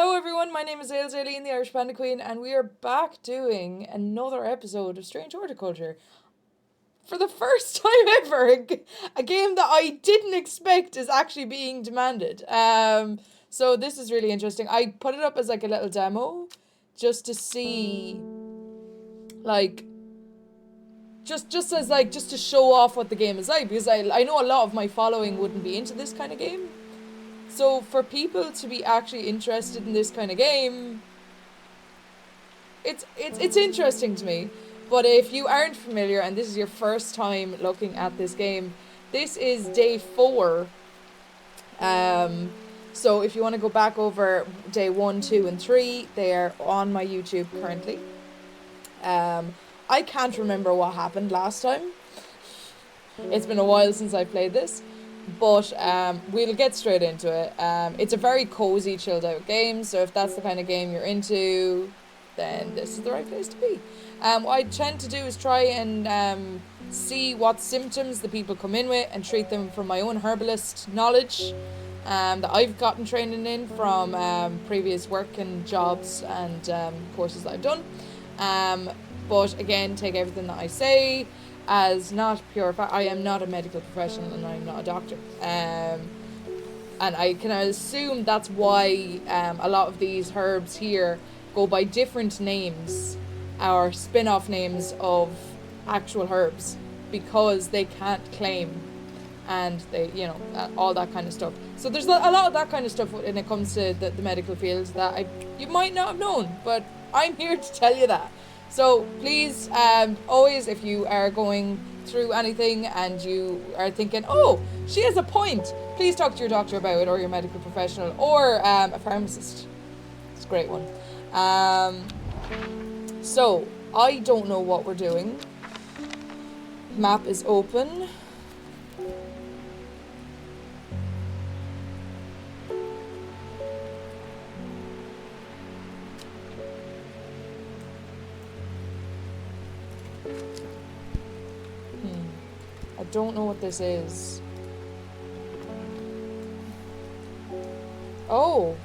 Hello everyone, my name is Aileen, the Irish Panda Queen, and we are back doing another episode of Strange Horticulture. For the first time ever, a game that I didn't expect is actually being demanded. So this is really interesting. I put it up as like a little demo, just to see, like, just to show off what the game is like, because I know a lot of my following wouldn't be into this kind of game. So for people to be actually interested in this kind of game, it's interesting to me. But if you aren't familiar and this is your first time looking at this game, this is day 4. So if you want to go back over day 1, 2, and 3, they are on my YouTube currently. I can't remember what happened last time. It's been a while since I played this. But we'll get straight into it. It's a very cozy, chilled out game, so if that's the kind of game you're into, then this is the right place to be. What I tend to do is try and see what symptoms the people come in with and treat them from my own herbalist knowledge that I've gotten training in from previous work and jobs and courses that I've done. But again, take everything that I say as not pure fact. I am not a medical professional and I'm not a doctor. And I can assume that's why a lot of these herbs here go by different names or spin-off names of actual herbs, because they can't claim, and they, all that kind of stuff. So there's a lot of that kind of stuff when it comes to the medical field that you might not have known, but I'm here to tell you that. So please, always, if you are going through anything and you are thinking, oh, she has a point, please talk to your doctor about it, or your medical professional, or a pharmacist. It's a great one. So I don't know what we're doing. Map is open. I don't know what this is. Oh.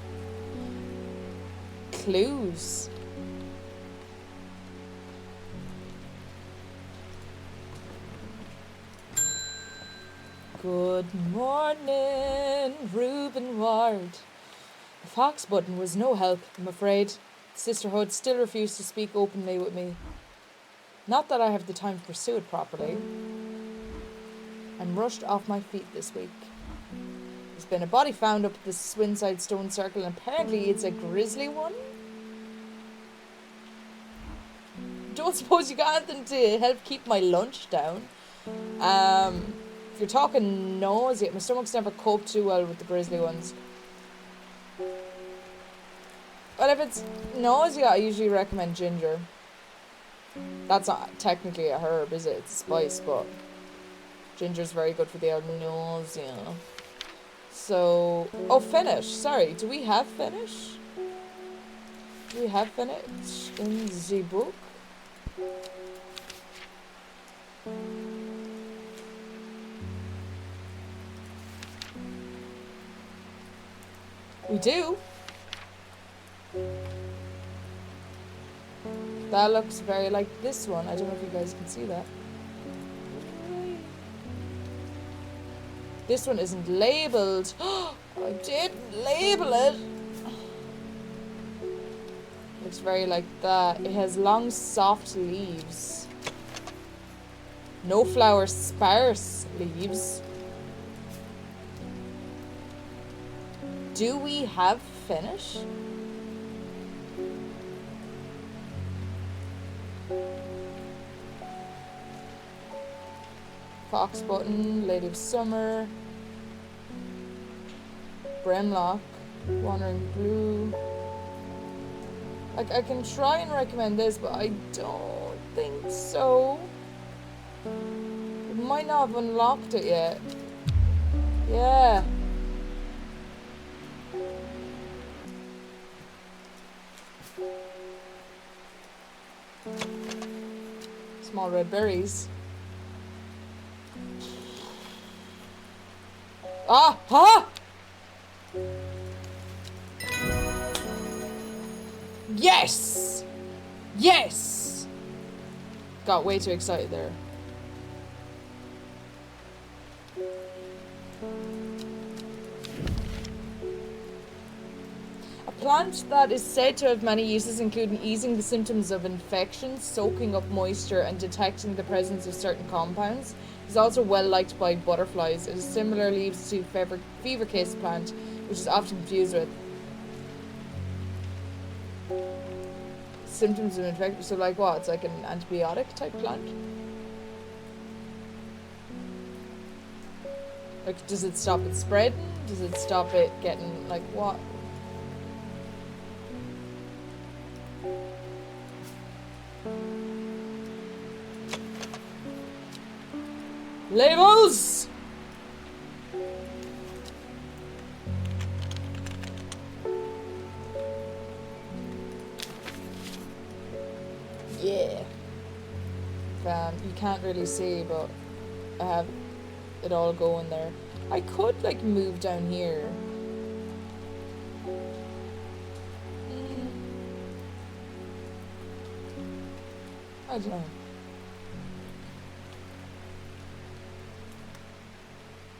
Clues. Good morning, Reuben Ward. The fox button was no help, I'm afraid. Sisterhood still refused to speak openly with me. Not that I have the time to pursue it properly. I'm rushed off my feet this week. There's been a body found up at the Swinside Stone Circle, and apparently it's a grisly one. Don't suppose you got anything to help keep my lunch down? If you're talking nausea, my stomach's never coped too well with the grisly ones. Well, if it's nausea, I usually recommend ginger. That's not technically a herb, is it? It's a spice, but ginger's very good for the nausea. So, oh, finish. Sorry, do we have finish? Do we have finish in the book? We do. That looks very like this one. I don't know if you guys can see that. This one isn't labelled. I didn't label it. Looks very like that. It has long, soft leaves. No flower, sparse leaves. Do we have finish? Fox button, Lady of Summer, Brimlock, Wandering Blue. Like, I can try and recommend this, but I don't think so. We might not have unlocked it yet. Yeah. Small red berries. Ah! Ha! Yes! Yes! Got way too excited there. A plant that is said to have many uses, including easing the symptoms of infection, soaking up moisture, and detecting the presence of certain compounds, is also well liked by butterflies. It is similar leaves to fever kiss plant, which is often confused with symptoms of infection. So like what? It's like an antibiotic type plant? Like, does it stop it spreading? Does it stop it getting, like, what? Labels! Yeah. You can't really see, but I have it all going there. I could, like, move down here. I don't know.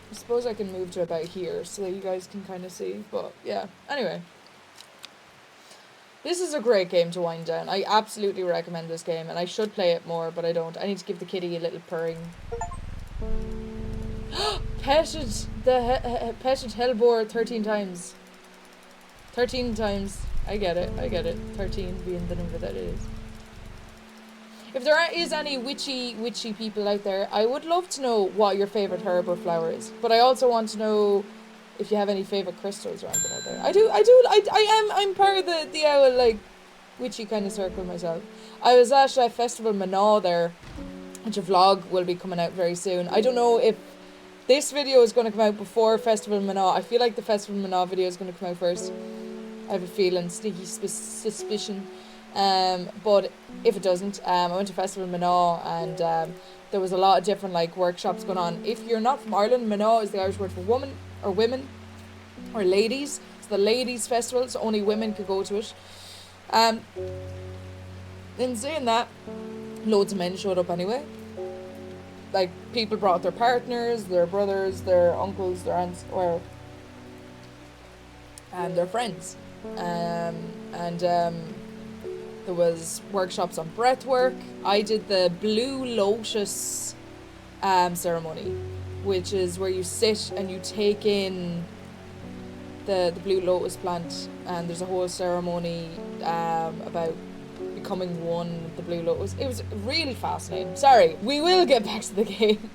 I suppose I can move to about here so that you guys can kind of see, but yeah. Anyway. This is a great game to wind down. I absolutely recommend this game, and I should play it more, but I don't. I need to give the kitty a little purring. Petted hellbore 13 times. 13 times. I get it. 13 being the number that it is. If there is any witchy people out there, I would love to know what your favourite herb or flower is. But I also want to know if you have any favourite crystals or anything out there. I'm part of the owl, like, witchy kind of circle myself. I was at Festival Manaw there, which a vlog will be coming out very soon. I don't know if this video is going to come out before Festival Manaw. I feel like the Festival Manaw video is going to come out first. I have a feeling, sneaky suspicion. But if it doesn't, I went to Festival Manaw, and there was a lot of different, like, workshops going on. If you're not from Ireland, Manaw is the Irish word for woman, or women, or ladies. It's the ladies' festival, so only women could go to it. In saying that, loads of men showed up anyway. Like, people brought their partners, their brothers, their uncles, their aunts, or their friends. There was workshops on breathwork. I did the Blue Lotus ceremony, which is where you sit and you take in the Blue Lotus plant, and there's a whole ceremony about becoming one with the Blue Lotus. It was really fascinating. Sorry, we will get back to the game.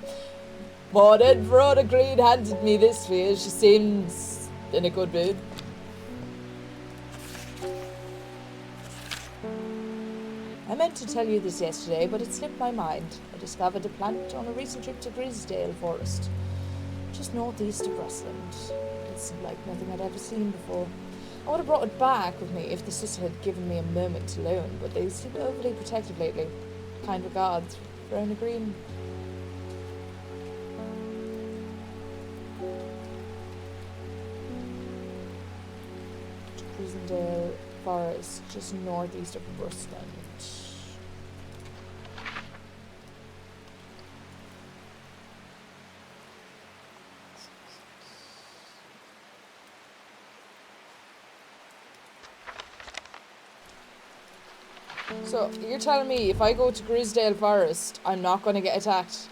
But Ed Broda Green handed me this for She seems in a good mood. I meant to tell you this yesterday, but it slipped my mind. I discovered a plant on a recent trip to Grisdale Forest, just northeast of Rosslyn. It's like nothing I'd ever seen before. I would have brought it back with me if the sister had given me a moment to learn, but they seem overly protective lately. Kind regards, Verona Green. Grisdale Forest, just northeast of Rosslyn. So, you're telling me if I go to Grisdale Forest, I'm not going to get attacked?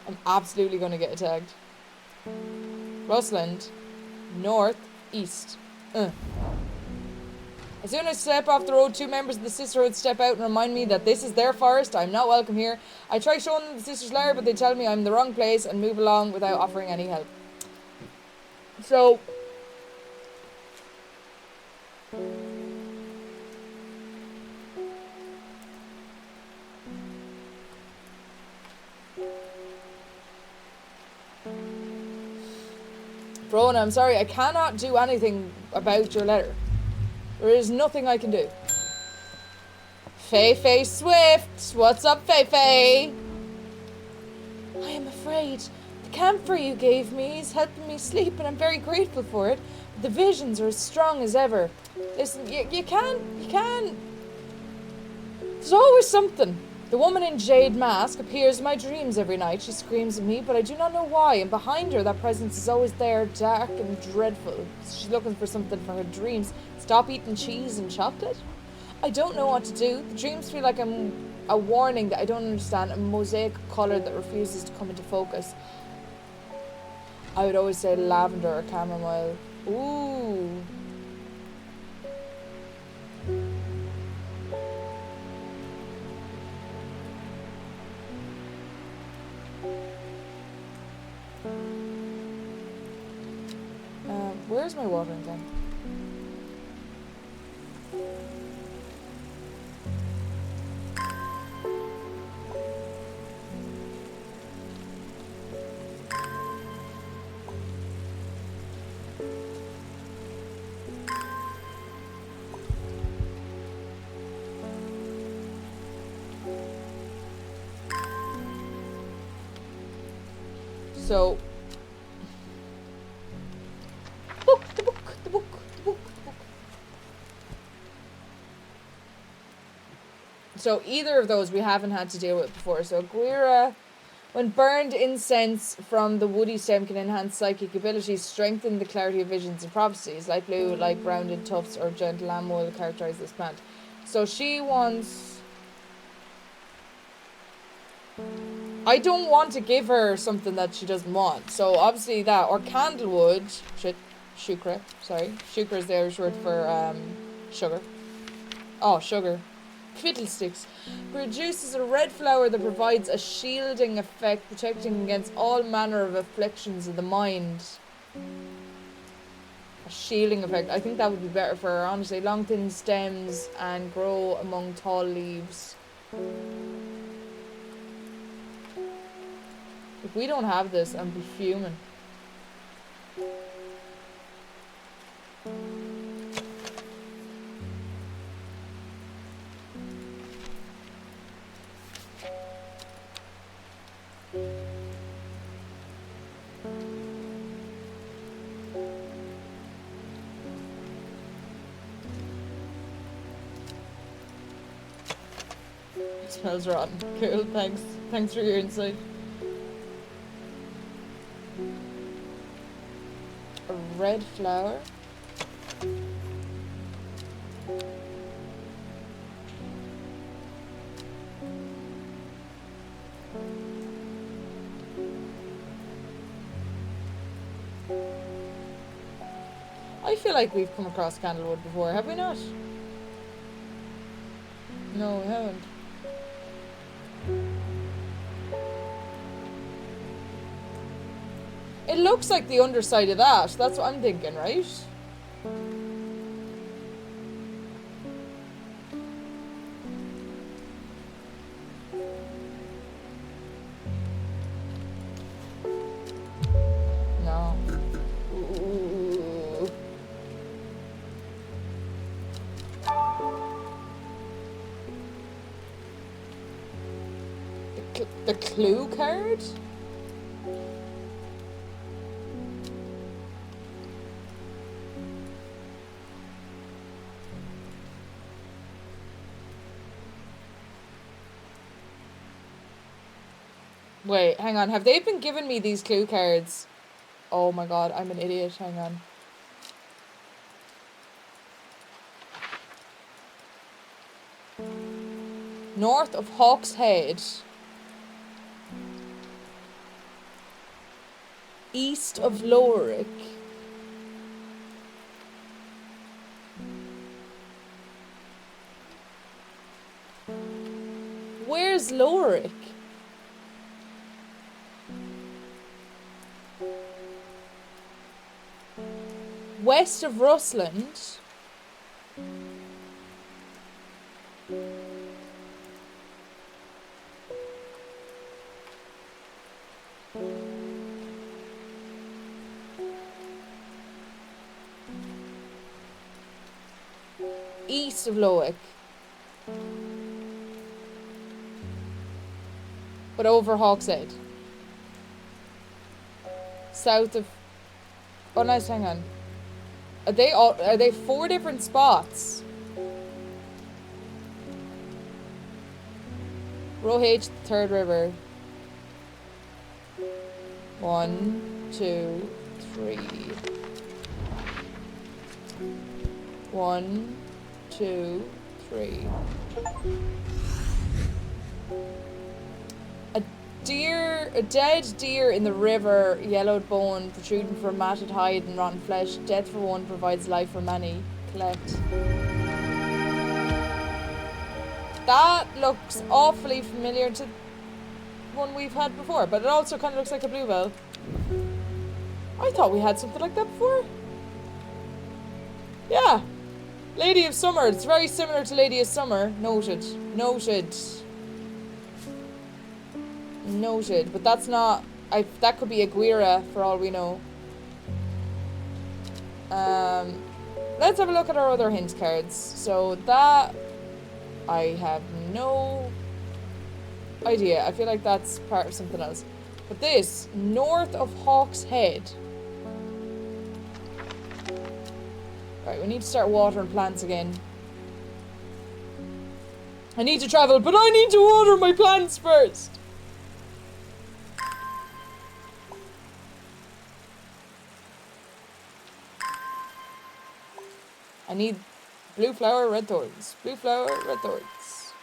I'm absolutely going to get attacked. Rosslyn, north, east. As soon as I step off the road, two members of the sisterhood step out and remind me that this is their forest. I'm not welcome here. I try showing them the sister's lair, but they tell me I'm in the wrong place and move along without offering any help. So... Verona, I'm sorry, I cannot do anything about your letter. There is nothing I can do. Fei Swift! What's up, Fei? I am afraid. The camphor you gave me is helping me sleep, and I'm very grateful for it. The visions are as strong as ever. Listen, you can. There's always something. The woman in jade mask appears in my dreams every night. She screams at me, but I do not know why. And behind her, that presence is always there, dark and dreadful. She's looking for something for her dreams. Stop eating cheese and chocolate? I don't know what to do. The dreams feel like a warning that I don't understand, a mosaic of colour that refuses to come into focus. I would always say lavender or chamomile. Ooh. Where's my watering can? So, the book. So either of those we haven't had to deal with before. So Guira, when burned, incense from the woody stem can enhance psychic abilities, strengthen the clarity of visions and prophecies. Light blue, light grounded tufts, or gentle lamb will characterize this plant. So she wants... I don't want to give her something that she doesn't want. So obviously that, or candlewood, shukra, sorry. Shukra is the Irish word for sugar. Oh, sugar. Fiddlesticks. Produces a red flower that provides a shielding effect, protecting against all manner of afflictions of the mind. A shielding effect. I think that would be better for her, honestly. Long thin stems and grow among tall leaves. If we don't have this, I'm be fuming. It smells rotten. Cool, thanks. Thanks for your insight. A red flower. I feel like we've come across candlewood before, have we not? No, we haven't. It looks like the underside of that. That's what I'm thinking, right? No. Ooh. The clue card? Wait, hang on. Have they been giving me these clue cards? Oh my god, I'm an idiot. Hang on. North of Hawk's Head. East of Lorick. Where's Lorick? West of Russland. East of Lowick. But over Hawkshead. South of... Oh, nice, hang on. Are they 4 different spots? Row H, third river. 1, 2, 3. 1, 2, 3. A dead deer in the river, yellowed bone protruding from matted hide and rotten flesh. Death for one provides life for many. Collect. That looks awfully familiar to one we've had before, but it also kind of looks like a bluebell. I thought we had something like that before. Yeah. Lady of Summer. It's very similar to Lady of Summer. Noted. Noted. Noted. But that's not... that could be a Guira for all we know. Let's have a look at our other hint cards. So that... I have no idea. I feel like that's part of something else. But this, north of Hawk's Head. Right, we need to start watering plants again. I need to travel, but I need to water my plants first. I need blue flower, red thorns. Blue flower, red thorns.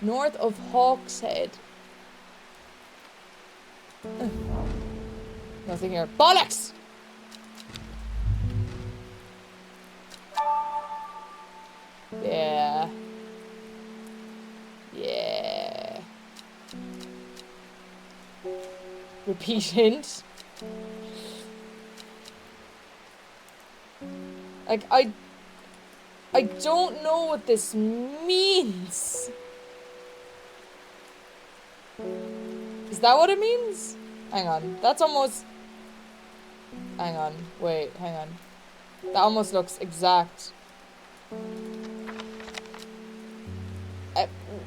North of Hawk's Head. Nothing here. Bollocks! Yeah. Yeah. Repeat hint. Like, I don't know what this means. Is that what it means? Hang on. That's almost... Hang on. Wait, hang on. That almost looks exact.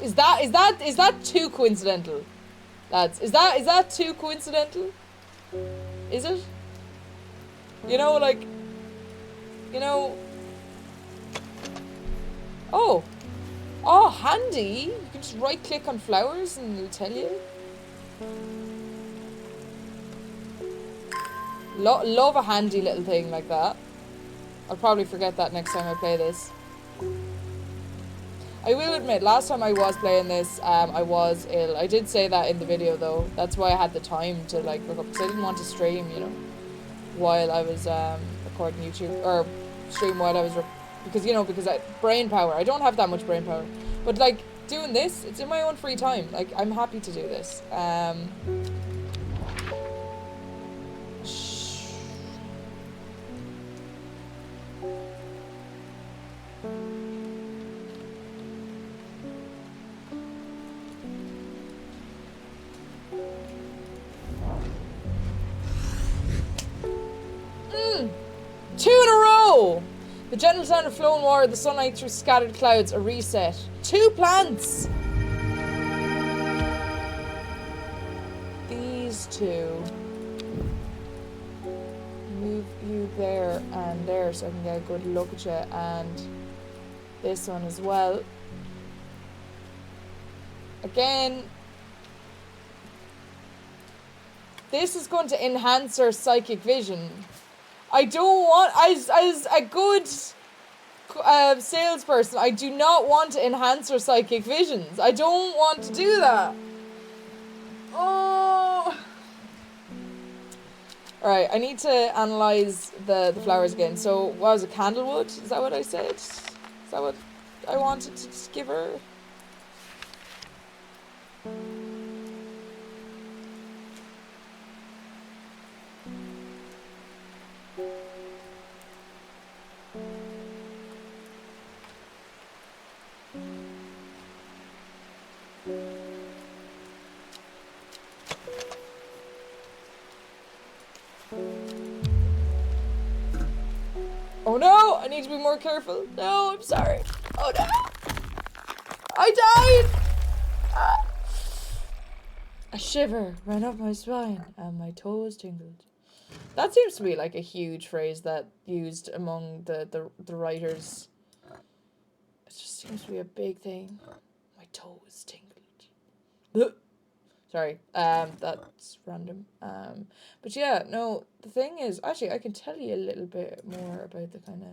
Is that too coincidental? Lads, is that too coincidental? Is it? You know, like... You know... Oh! Oh, handy! You can just right-click on flowers and it'll tell you. Love a handy little thing like that. I'll probably forget that next time I play this. I will admit, last time I was playing this, I was ill. I did say that in the video though. That's why I had the time to like look up, because I didn't want to stream, you know, while I was recording YouTube, or stream while I was, because, you know, because brain power. I don't have that much brain power. But like, doing this, it's in my own free time. Like, I'm happy to do this. Two in a row! The gentle sound of flowing water, the sunlight through scattered clouds, a reset. 2 plants! These 2. Move you there and there so I can get a good look at you, and this one as well. Again, this is going to enhance our psychic vision. I don't want, as a good salesperson, I do not want to enhance her psychic visions. I don't want to do that. Oh. Alright, I need to analyze the flowers again. So, what was it, candlewood? Is that what I said? Is that what I wanted to just give her? Oh no! I need to be more careful. No, I'm sorry. Oh no! I died! A shiver ran up my spine and my toes tingled. That seems to be like a huge phrase that used among the writers. It just seems to be a big thing. My toes tingled. Sorry, that's random. But yeah, no, the thing is, actually, I can tell you a little bit more about the kind of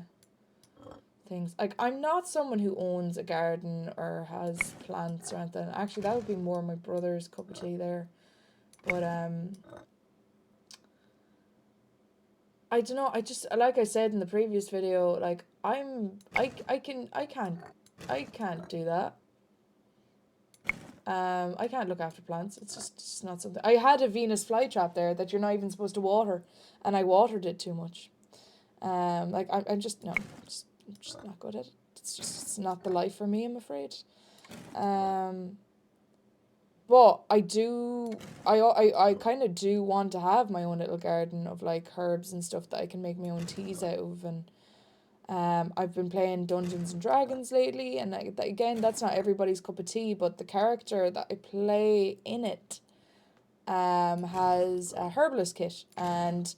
things. Like, I'm not someone who owns a garden or has plants or anything. Actually, that would be more my brother's cup of tea there. But, I don't know, I just, like I said in the previous video, like, I can't do that. I can't look after plants. It's just not something. I had a Venus flytrap there that you're not even supposed to water, and I watered it too much. Like I'm just no, I'm just not good at it. It's not the life for me, I'm afraid. But I kind of do want to have my own little garden of like herbs and stuff that I can make my own teas out of, and I've been playing Dungeons and Dragons lately, and again, that's not everybody's cup of tea, but the character that I play in it has a herbalist kit, and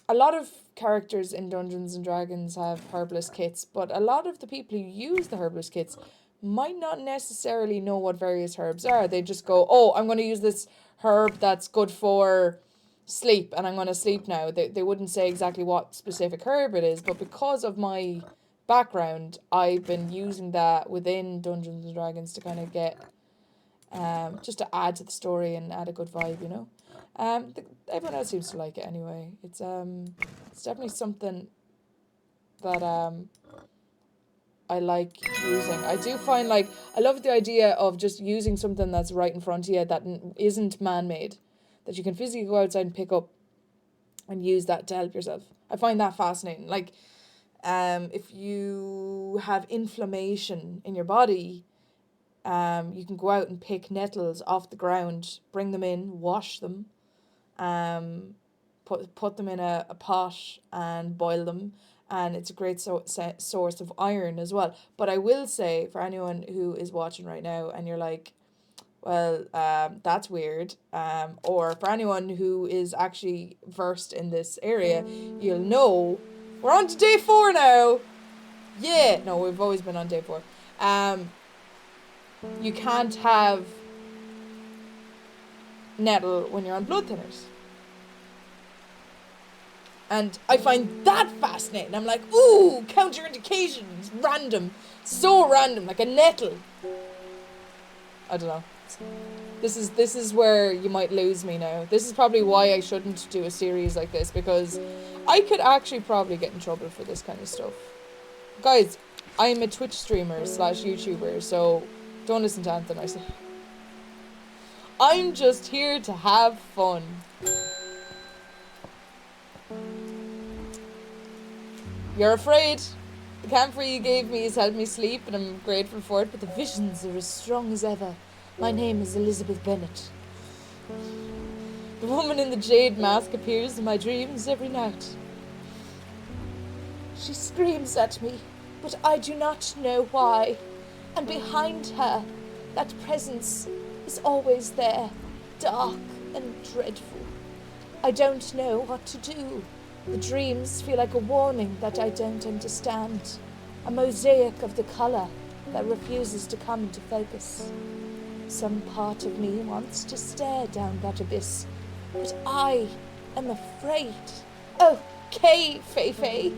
a lot of characters in Dungeons and Dragons have herbalist kits, but a lot of the people who use the herbalist kits might not necessarily know what various herbs are. They just go, oh, I'm going to use this herb that's good for sleep and I'm going to sleep now. They wouldn't say exactly what specific herb it is, but because of my background, I've been using that within Dungeons and Dragons to kind of get, just to add to the story and add a good vibe, you know. Everyone else seems to like it anyway. It's definitely something that I like using. I do find, like, I love the idea of just using something that's right in front of you that isn't man-made, that you can physically go outside and pick up and use that to help yourself. I find that fascinating. Like, if you have inflammation in your body, you can go out and pick nettles off the ground, bring them in, wash them, put them in a pot and boil them, and it's a great source of iron as well. But I will say, for anyone who is watching right now and you're like, well, that's weird, or for anyone who is actually versed in this area, you'll know we're on to day 4 now. Yeah, no, we've always been on day 4. You can't have nettle when you're on blood thinners. And I find that fascinating. I'm like, ooh, counterindications, random, so random, like a nettle. I don't know. This is where you might lose me now. This is probably why I shouldn't do a series like this, because I could actually probably get in trouble for this kind of stuff. Guys, I'm a Twitch streamer / YouTuber, so don't listen to anything I say. I'm just here to have fun. You're afraid. The camphor you gave me has helped me sleep, and I'm grateful for it, but the visions are as strong as ever. My name is Elizabeth Bennet. The woman in the jade mask appears in my dreams every night. She screams at me, but I do not know why. And behind her, that presence is always there, dark and dreadful. I don't know what to do. The dreams feel like a warning that I don't understand. A mosaic of the colour that refuses to come into focus. Some part of me wants to stare down that abyss, but I am afraid. Okay, Fei-Fei.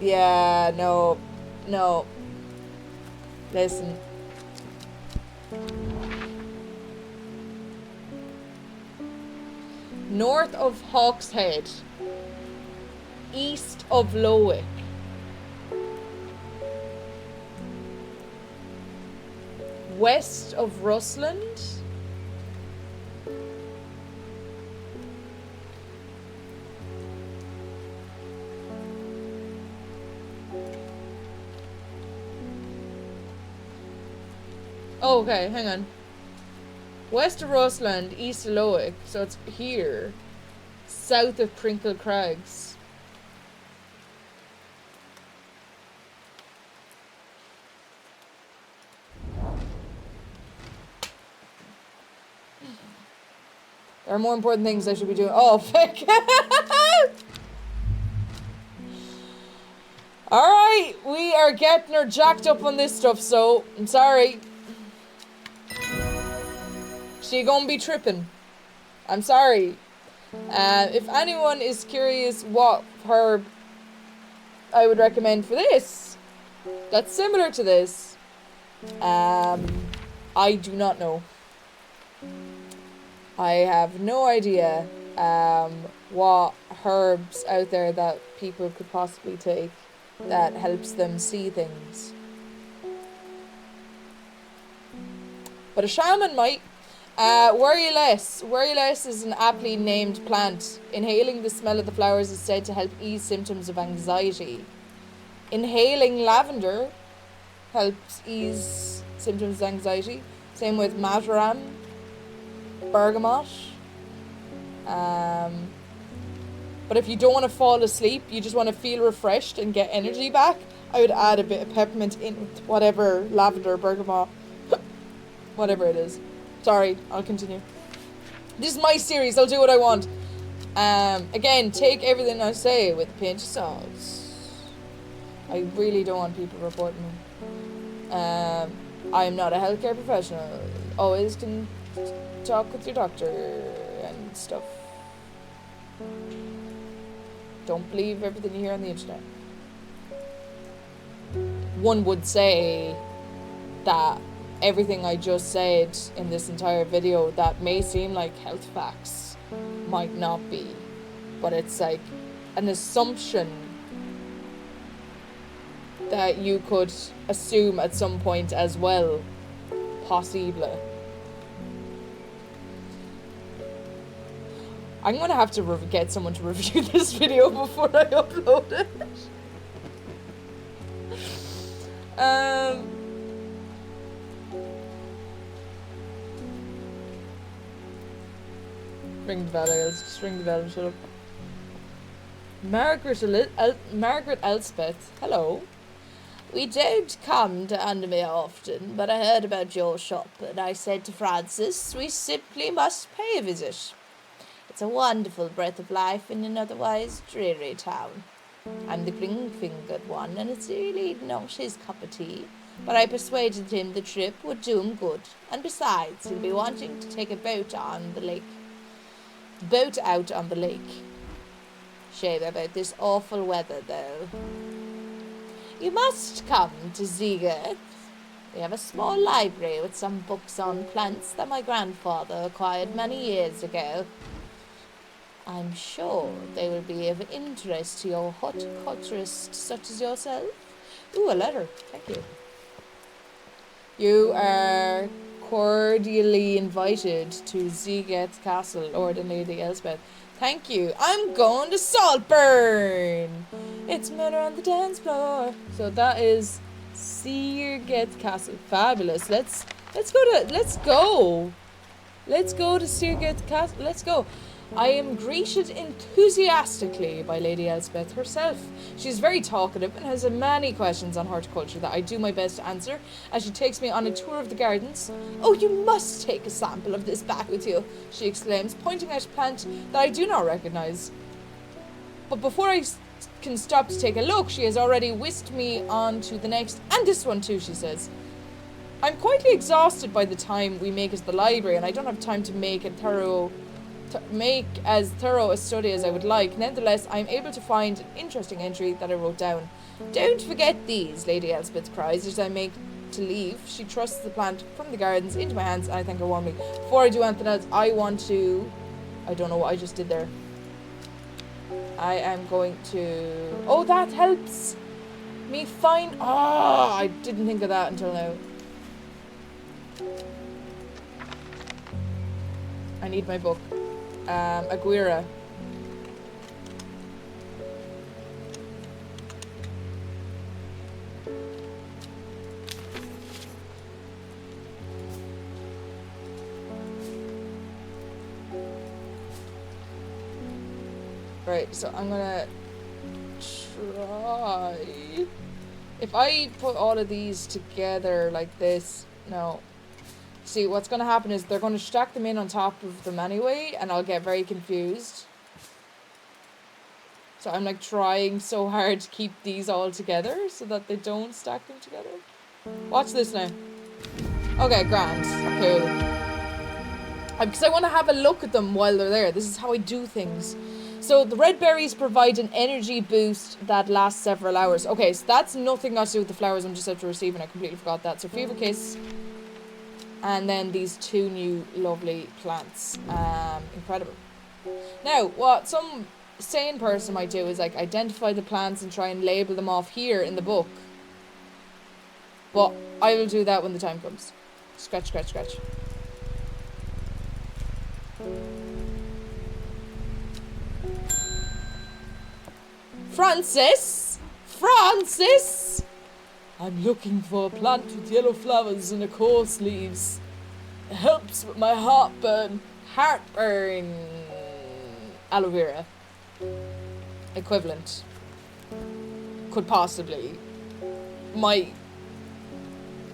Yeah, no. Listen. North of Hawkshead, east of Lowick, west of Rusland, oh, okay, hang on. West of Rusland, east of Lowick, so it's here. South of Crinkle Crags. There are more important things I should be doing. Oh, fuck. Alright, we are getting her jacked up on this stuff, so I'm sorry. She gonna be tripping. I'm sorry. If anyone is curious what herb I would recommend for this, that's similar to this, I do not know. I have no idea what herbs out there that people could possibly take that helps them see things. But a shaman might. Worry less. Worry less is an aptly named plant. Inhaling the smell of the flowers is said to help ease symptoms of anxiety. Inhaling lavender helps ease symptoms of anxiety. Same with marjoram, bergamot. But if you don't want to fall asleep, you just want to feel refreshed and get energy back, I would add a bit of peppermint in with whatever, lavender, bergamot, whatever it is. Sorry, I'll continue. This is my series, I'll do what I want. Again, take everything I say with a pinch of salt. I really don't want people reporting me. I am not a healthcare professional. Always can talk with your doctor and stuff. Don't believe everything you hear on the internet. One would say that everything I just said in this entire video that may seem like health facts might not be, but it's like an assumption that you could assume at some point as well, possible. I'm gonna have to get someone to review this video before I upload it. Ring the bell, guys. Just ring the bell and shut up. Margaret Elspeth, hello. We don't come to Undermere often, but I heard about your shop, and I said to Francis, we simply must pay a visit. It's a wonderful breath of life in an otherwise dreary town. I'm the green-fingered one, and it's really not his cup of tea, but I persuaded him the trip would do him good, and besides, he'll be wanting to take a boat out on the lake. Shame about this awful weather, though. You must come to Ziegert. We have a small library with some books on plants that my grandfather acquired many years ago. I'm sure they will be of interest to your horticulturist such as yourself. Ooh, a letter. Thank you. You are cordially invited to Ziegert Castle, Lord and Lady Elspeth. Thank you. I'm going to Saltburn. It's murder on the dance floor. So that is Ziegert Castle. Fabulous. Let's go to Ziegert Castle. Let's go. I am greeted enthusiastically by Lady Elspeth herself. She's very talkative and has many questions on horticulture that I do my best to answer as she takes me on a tour of the gardens. Oh, you must take a sample of this back with you, she exclaims, pointing at a plant that I do not recognise. But before I can stop to take a look, she has already whisked me on to the next, and this one too, she says. I'm quite exhausted by the time we make it to the library, and I don't have time to make as thorough a study as I would like. Nevertheless, I'm able to find an interesting entry that I wrote down. Don't forget these, Lady Elspeth cries as I make to leave. She thrusts the plant from the gardens into my hands, and I thank her warmly. Before I do anything else, I don't know what I just did there. I am going to... Oh, that helps me find... Oh, I didn't think of that until now. I need my book. Aguirre. Right, so I'm gonna try... If I put all of these together like this... No. See, what's going to happen is they're going to stack them in on top of them anyway, and I'll get very confused. So I'm like trying so hard to keep these all together so that they don't stack them together. Watch this now. Okay, grand. Cool. Because I want to have a look at them while they're there. This is how I do things. So the red berries provide an energy boost that lasts several hours. Okay, so that's nothing got to do with the flowers I'm just after receiving. I completely forgot that. So Fever Kiss. And then these 2 new lovely plants. Incredible. Now, what some sane person might do is like identify the plants and try and label them off here in the book. But I will do that when the time comes. Scratch, scratch, scratch. Francis! Francis! I'm looking for a plant with yellow flowers and coarse leaves. It helps with my heartburn. Heartburn. Aloe vera. Equivalent. Could possibly.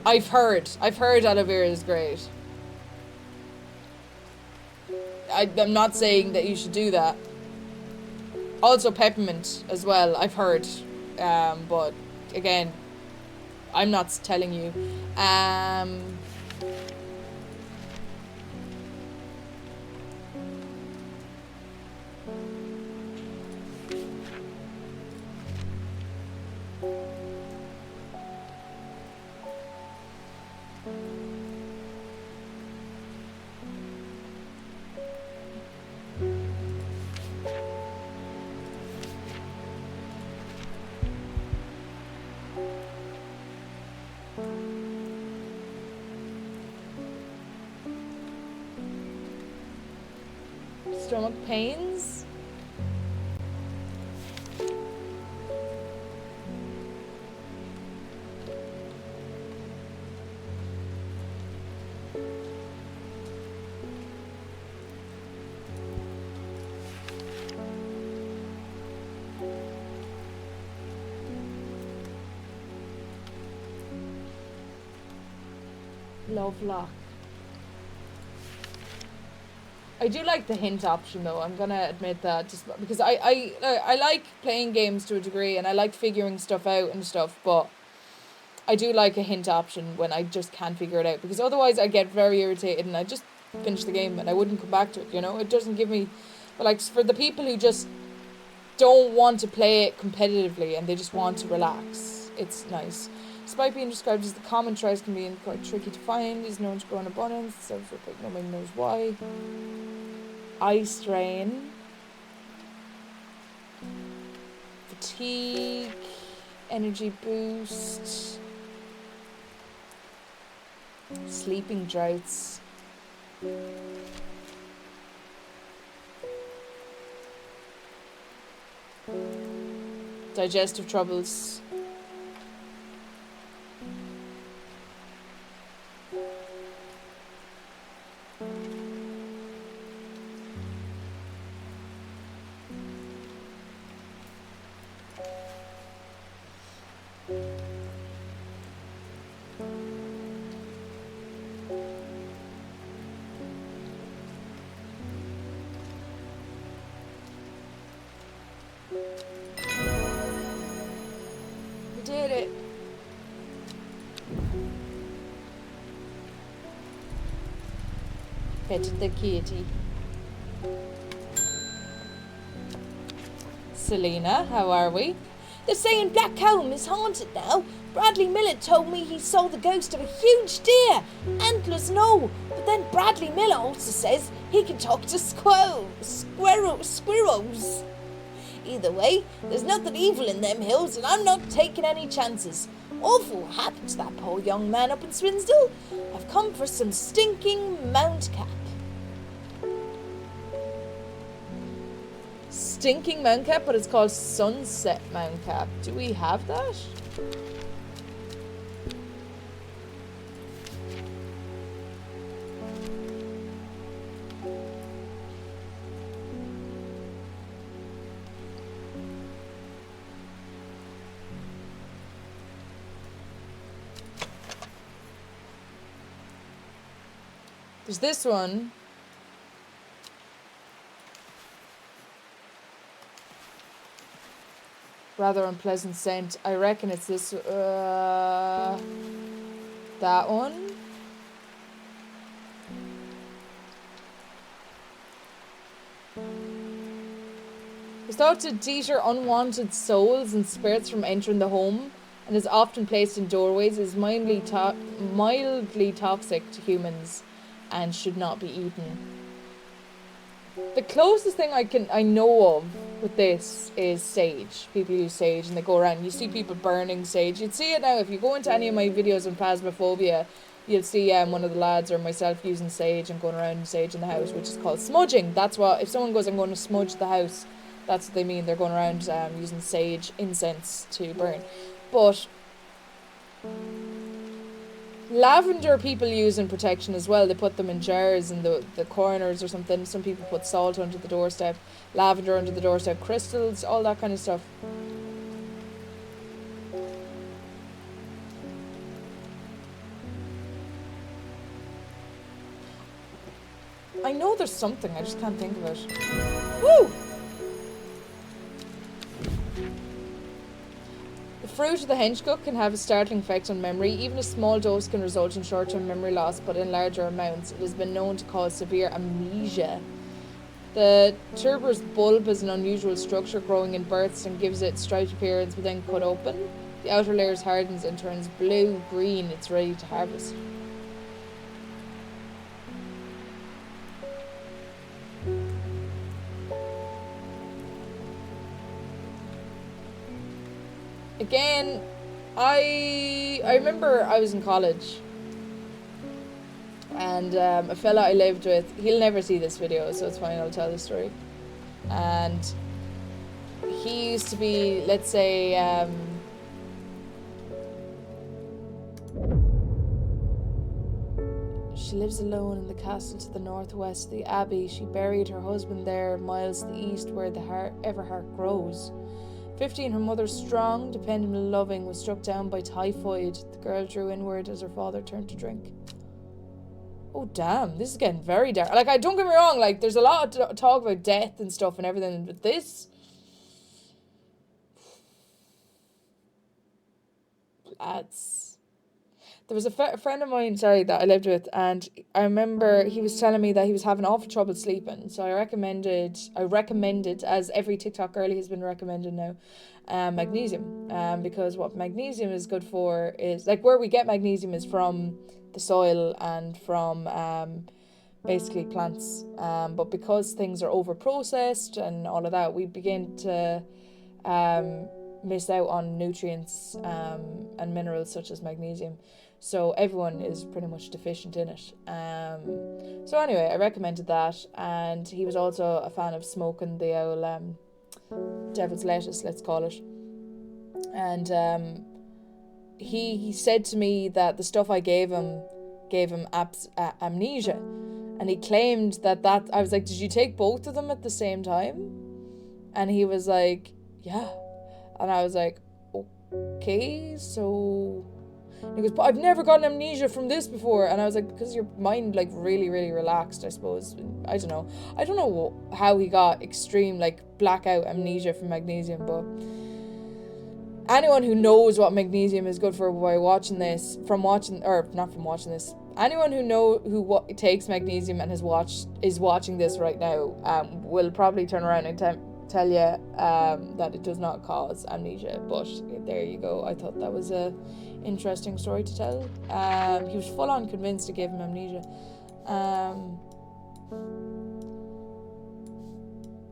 I've heard aloe vera is great. I'm not saying that you should do that. Also peppermint as well, I've heard. But again, I'm not telling you. Stomach pains. Love lock. I do like the hint option though, I'm gonna admit that, just because I like playing games to a degree and I like figuring stuff out and stuff, but I do like a hint option when I just can't figure it out, because otherwise I get very irritated and I just finish the game and I wouldn't come back to it, you know? It doesn't give me, but like for the people who just don't want to play it competitively and they just want to relax, it's nice. Despite being described as the common tries can be quite tricky to find, is known to grow in abundance, so nobody knows why. Eye strain. Fatigue. Energy boost. Sleeping droughts. Digestive troubles. We did it. Petted the kitty. Selena, how are we? They're saying Blackcomb is haunted now. Bradley Miller told me he saw the ghost of a huge deer. Antlers and all. But then Bradley Miller also says he can talk to squirrels. Either way, there's nothing evil in them hills and I'm not taking any chances. Awful what happened to that poor young man up in Swinsdale. I've come for some stinking Mount Cap. Stinking Mount Cap, but it's called Sunset Mount Cap. Do we have that? There's this one. Rather unpleasant scent. I reckon it's this, that one. It's thought to deter unwanted souls and spirits from entering the home, and is often placed in doorways. It is mildly toxic to humans and should not be eaten. The closest thing I know of with this is sage. People use sage and they go around. You see people burning sage. You'd see it now if you go into any of my videos on phasmophobia. You'll see one of the lads or myself using sage and going around sage in the house, which is called smudging. That's what, if someone goes, I'm going to smudge the house, that's what they mean. They're going around using sage incense to burn. But lavender people use in protection as well. They put them in jars in the corners or something. Some people put salt under the doorstep, lavender under the doorstep, crystals, all that kind of stuff. I know there's something, I just can't think of it. Woo! The fruit of the henchcook can have a startling effect on memory. Even a small dose can result in short-term memory loss, but in larger amounts, it has been known to cause severe amnesia. The tuberous bulb is an unusual structure growing in bursts and gives it striped appearance, but then cut open. The outer layer hardens and turns blue-green. It's ready to harvest. Again, I remember I was in college, and a fella I lived with, he'll never see this video, so it's fine, I'll tell the story. And he used to be, let's say, she lives alone in the castle to the northwest of the abbey. She buried her husband there, miles to the east, where the everheart grows. 15, her mother, strong, dependent and loving, was struck down by typhoid. The girl drew inward as her father turned to drink. Oh damn, this is getting very dark. Like, don't get me wrong, like, there's a lot of talk about death and stuff and everything, but this... Lads... There was a friend of mine, that I lived with, and I remember he was telling me that he was having awful trouble sleeping. So I recommended, as every TikTok girlie has been recommended now, magnesium. Because what magnesium is good for is, like, where we get magnesium is from the soil and from basically plants. But because things are over processed and all of that, we begin to miss out on nutrients and minerals such as magnesium. So everyone is pretty much deficient in it. So anyway, I recommended that, and he was also a fan of smoking the old devil's lettuce, let's call it. And he said to me that the stuff I gave him amnesia, and he claimed that I was like, did you take both of them at the same time? And he was like, yeah. And I was like, okay, so... He goes, but I've never gotten amnesia from this before. And I was like, because your mind, like, really, really relaxed, I suppose. I don't know how he got extreme, like, blackout amnesia from magnesium, but anyone who knows what magnesium is good for by watching this, anyone who takes magnesium and is watching this right now, will probably turn around and tell you that it does not cause amnesia. But there you go. I thought that was a interesting story to tell. He was full on convinced it gave him amnesia.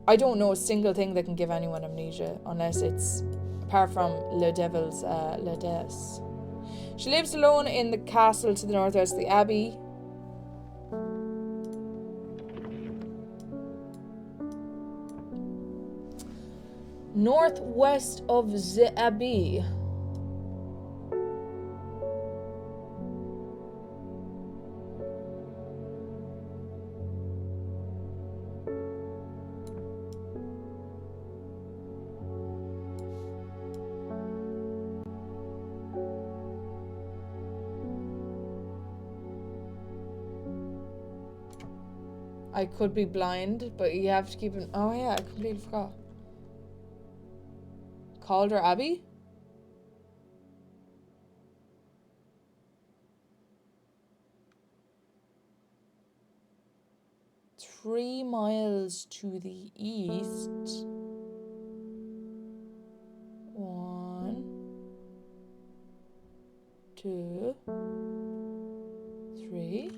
I don't know a single thing that can give anyone amnesia, unless it's apart from Le Devil's Le Death. She lives alone in the castle to the northwest of the abbey. Northwest of the abbey. I could be blind, but you have to keep an... Oh yeah, I completely forgot. Calder Abbey? Three miles to the east. 1, 2, 3.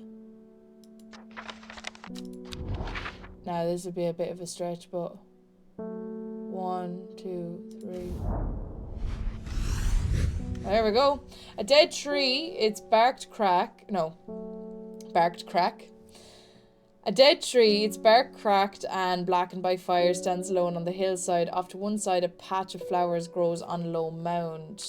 Now this would be a bit of a stretch, but 1, 2, 3. There we go. A dead tree. Its barked crack. A dead tree, its bark cracked and blackened by fire, stands alone on the hillside. Off to one side, a patch of flowers grows on a low mound.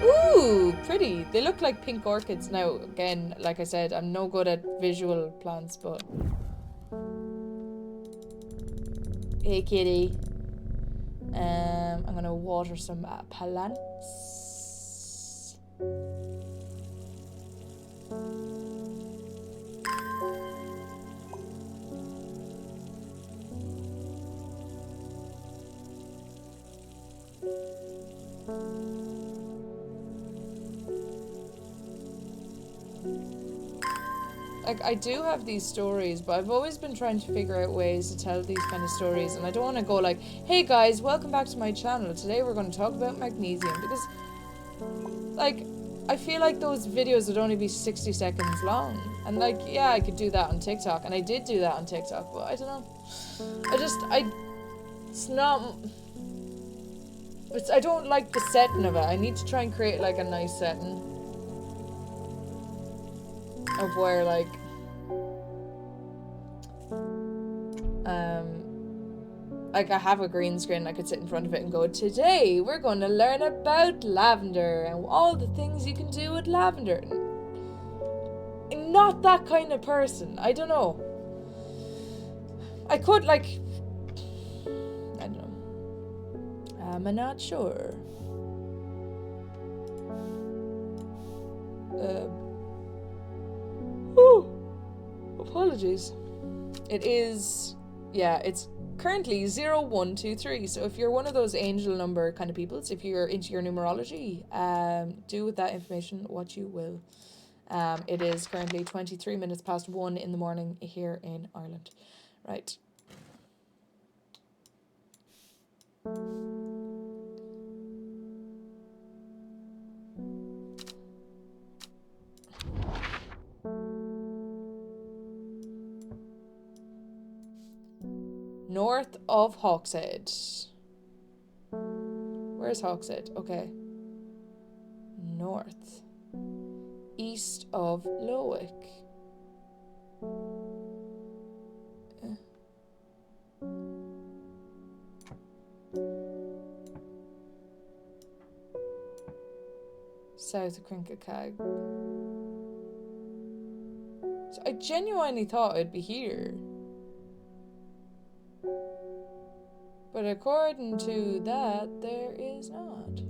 Ooh, pretty. They look like pink orchids. Now, again, like I said, I'm no good at visual plants, but... Hey, kitty. I'm gonna water some plants. Like, I do have these stories, but I've always been trying to figure out ways to tell these kind of stories, and I don't want to go like, hey guys, welcome back to my channel. Today we're going to talk about magnesium, because, like, I feel like those videos would only be 60 seconds long. And, like, yeah, I could do that on TikTok, and I did do that on TikTok, but I don't know. It's not... I don't like the setting of it. I need to try and create, like, a nice setting of where, like, I have a green screen, I could sit in front of it and go, today we're going to learn about lavender and all the things you can do with lavender. I'm not that kind of person. I don't know. I could, like, I don't know. I'm not sure. Apologies. It is, yeah, it's currently 0123. So if you're one of those angel number kind of people, so if you're into your numerology, do with that information what you will. It is currently 23 minutes past 1 in the morning here in Ireland. Right. North of Hawkshead. Where's Hawkshead? Okay. North. East of Lowick. South of Crinklecag. So I genuinely thought it'd be here. But according to that, there is not.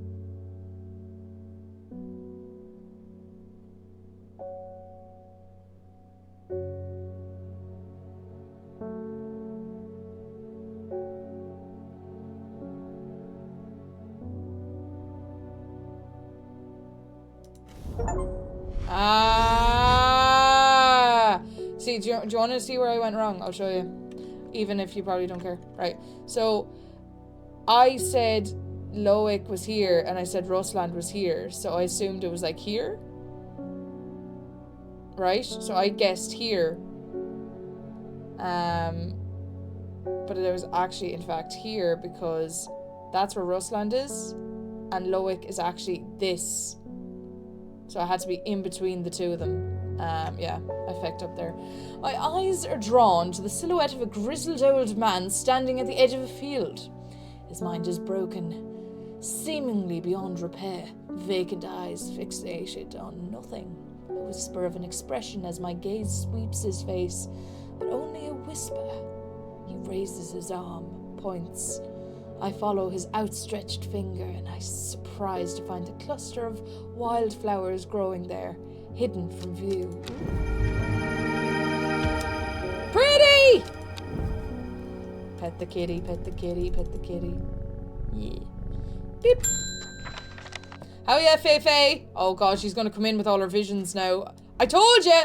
See, do you want to see where I went wrong? I'll show you. Even if you probably don't care. Right. So, I said Lowick was here, and I said Russland was here. So, I assumed it was, like, here. Right? So, I guessed here. But it was actually, in fact, here, because that's where Russland is. And Lowick is actually this. So, I had to be in between the two of them. Yeah, I fecked up there. My eyes are drawn to the silhouette of a grizzled old man standing at the edge of a field. His mind is broken, seemingly beyond repair, vacant eyes fixated on nothing. A whisper of an expression as my gaze sweeps his face, but only a whisper. He raises his arm, points. I follow his outstretched finger, and I'm surprised to find a cluster of wildflowers growing there, hidden from view. Pet the kitty, pet the kitty, pet the kitty. Yeah. Beep. How yeah, Faye? Oh god, she's gonna come in with all her visions now. I told you!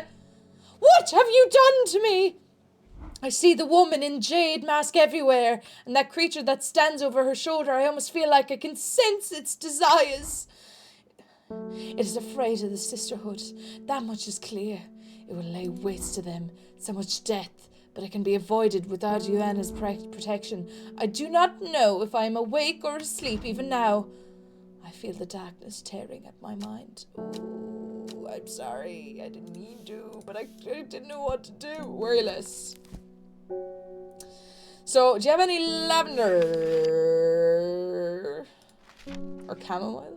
What have you done to me? I see the woman in jade mask everywhere, and that creature that stands over her shoulder. I almost feel like I can sense its desires. It is afraid of the sisterhood. That much is clear. It will lay waste to them. So much death, but it can be avoided without Yuana's protection. I do not know if I am awake or asleep even now. I feel the darkness tearing at my mind. Ooh, I'm sorry. I didn't mean to, but I didn't know what to do. Worry less. So, do you have any lavender? Or chamomile?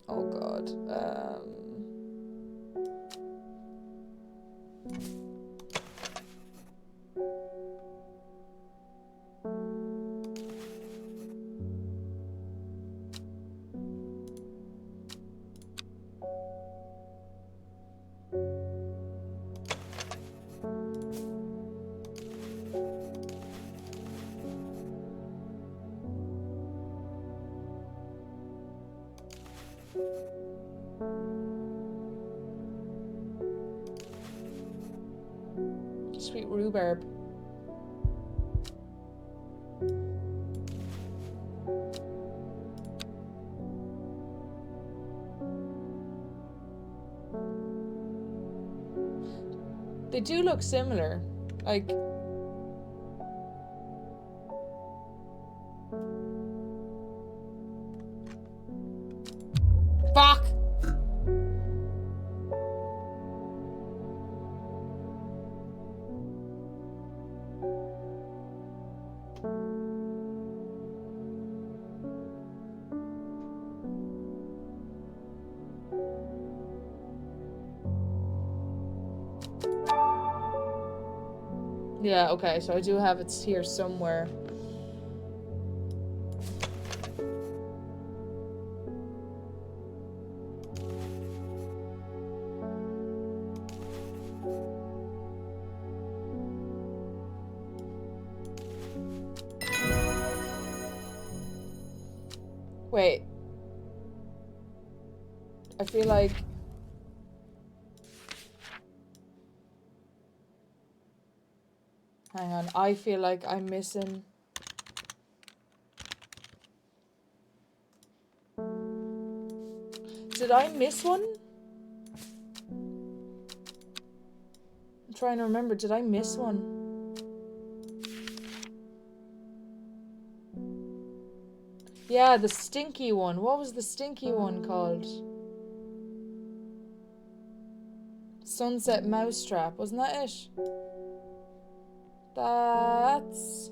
Oh god. Sweet rhubarb. They do look similar. Like... Fuck! Yeah, okay, so I do have it here somewhere. Wait. I feel like... Hang on, I feel like I'm missing... Did I miss one? I'm trying to remember, did I miss one? Yeah, the stinky one. What was the stinky one called? Sunset Mousetrap, wasn't that it? That's...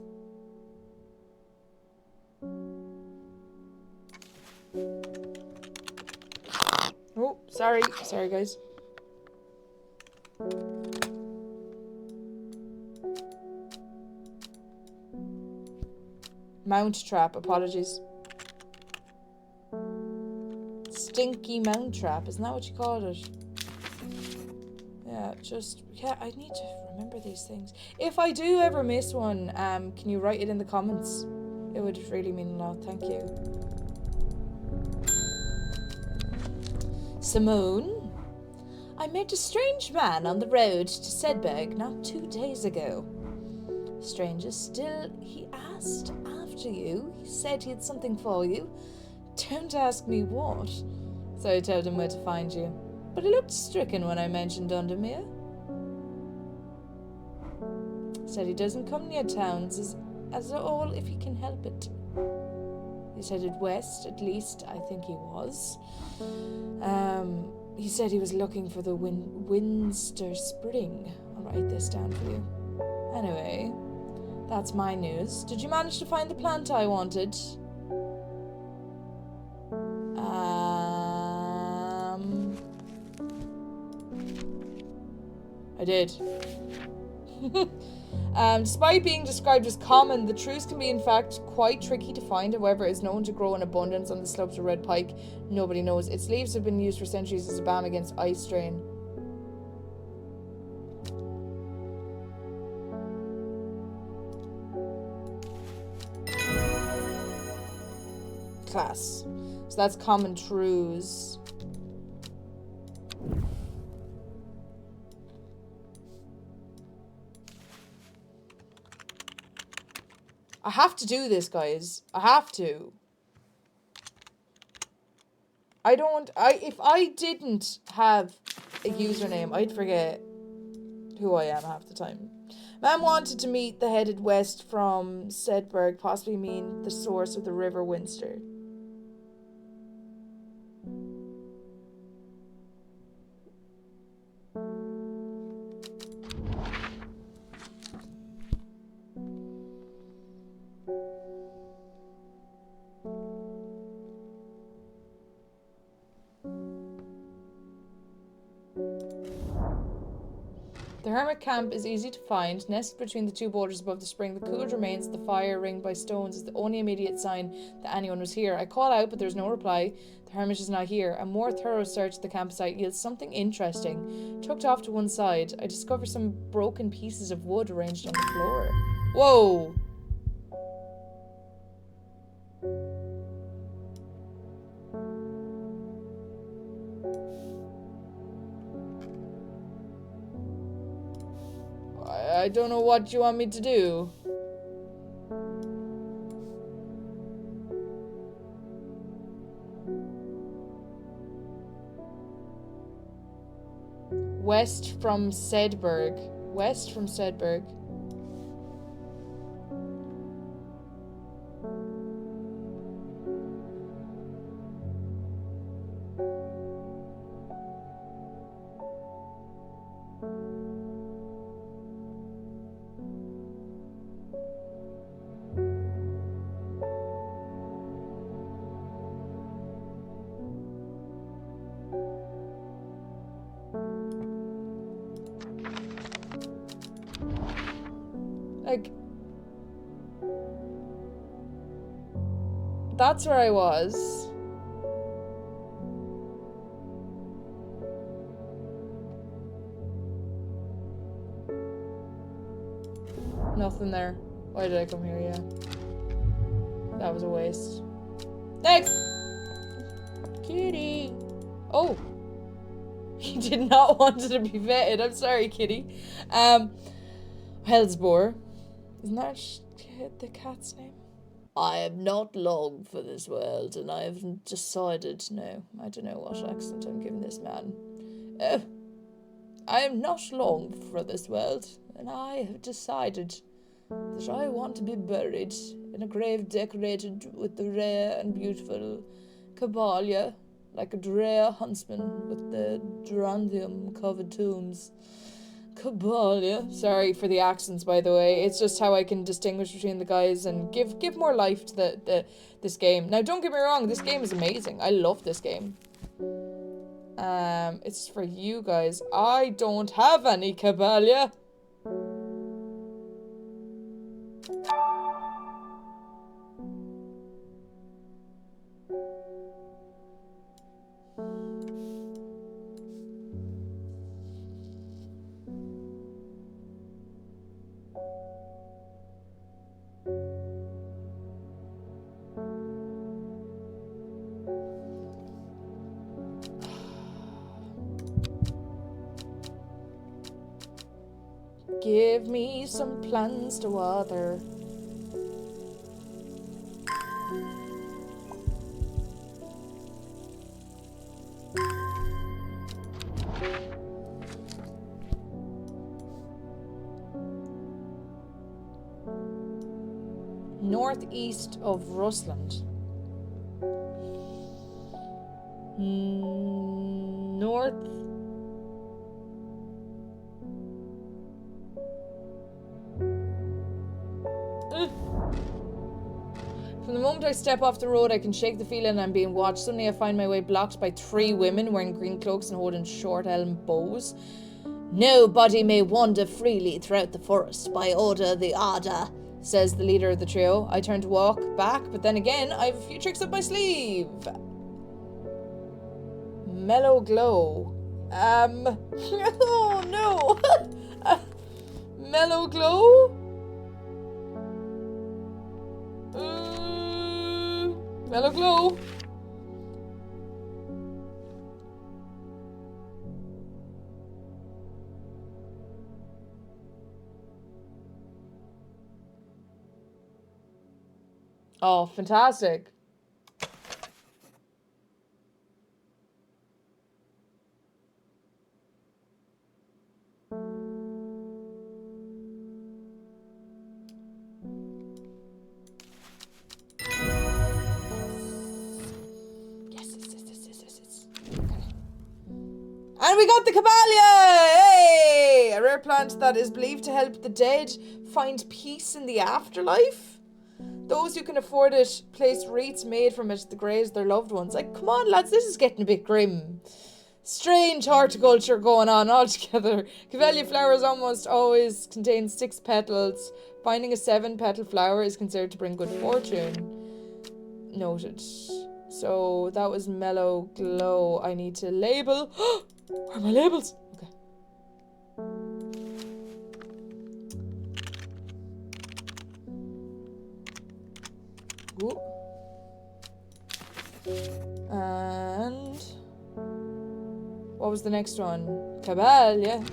Oh, sorry. Sorry, guys. Mount trap, apologies. Stinky mount trap, isn't that what you called it? Yeah, I need to remember these things. If I do ever miss one, can you write it in the comments? It would really mean a lot, thank you. Simone, I met a strange man on the road to Sedberg not 2 days ago. Stranger still, he asked after you. He said he had something for you. Don't ask me what. So I told him where to find you. But he looked stricken when I mentioned Undermere. Said he doesn't come near towns as all if he can help it. He's headed west, at least I think he was. He said he was looking for the Winster Spring. I'll write this down for you. Anyway, that's my news. Did you manage to find the plant I wanted? I did. Despite being described as common, the truth can be in fact quite tricky to find. However, it is known to grow in abundance on the slopes of Red Pike. Nobody knows. Its leaves have been used for centuries as a balm against eye strain. Class. So that's common truths. I have to do this, guys. I have to. If I didn't have a username, I'd forget who I am half the time. Man wanted to meet the headed west from Sedberg, possibly mean the source of the River Winster. The hermit camp is easy to find. Nested between the two boulders above the spring, the cooled remains of the fire ringed by stones is the only immediate sign that anyone was here. I call out, but there's no reply. The hermit is not here. A more thorough search of the campsite yields something interesting. Tucked off to one side, I discover some broken pieces of wood arranged on the floor. Whoa! I don't know what you want me to do. West from Sedberg. West from Sedberg. Like, that's where I was. Nothing there. Why did I come here? Yeah. That was a waste. Next! Kitty! Oh! He did not want to be vetted. I'm sorry, kitty. Hellsbore. Isn't that the cat's name? I am not long for this world, and I have decided... No, I don't know what accent I'm giving this man. I am not long for this world, and I have decided that I want to be buried in a grave decorated with the rare and beautiful Caballia, like a rare huntsman with the geranium-covered tombs. Caballia. Sorry for the accents, by the way. It's just how I can distinguish between the guys and give more life to this game. Now, don't get me wrong, this game is amazing. I love this game. It's for you guys. I don't have any Caballia. Give me some plans to water. Northeast of Rusland. North. From the moment I step off the road, I can shake the feeling I'm being watched. Suddenly I find my way blocked by 3 women wearing green cloaks and holding short elm bows. Nobody may wander freely throughout the forest by order the Ada, says the leader of the trio. I turn to walk back, but then again, I have a few tricks up my sleeve. Mellow glow. Oh no. Mellow glow? Mellow glow. Oh, fantastic. Yes. Okay. And we got the Caballia! Hey! A rare plant that is believed to help the dead find peace in the afterlife. Those who can afford it place wreaths made from it to the graves of their loved ones. Like, come on, lads, this is getting a bit grim. Strange horticulture going on altogether. Camellia flowers almost always contain 6 petals. Finding a 7-petal flower is considered to bring good fortune. Noted. So that was mellow glow. I need to label. Where are my labels? Okay. Ooh. And what was the next one? Caballia.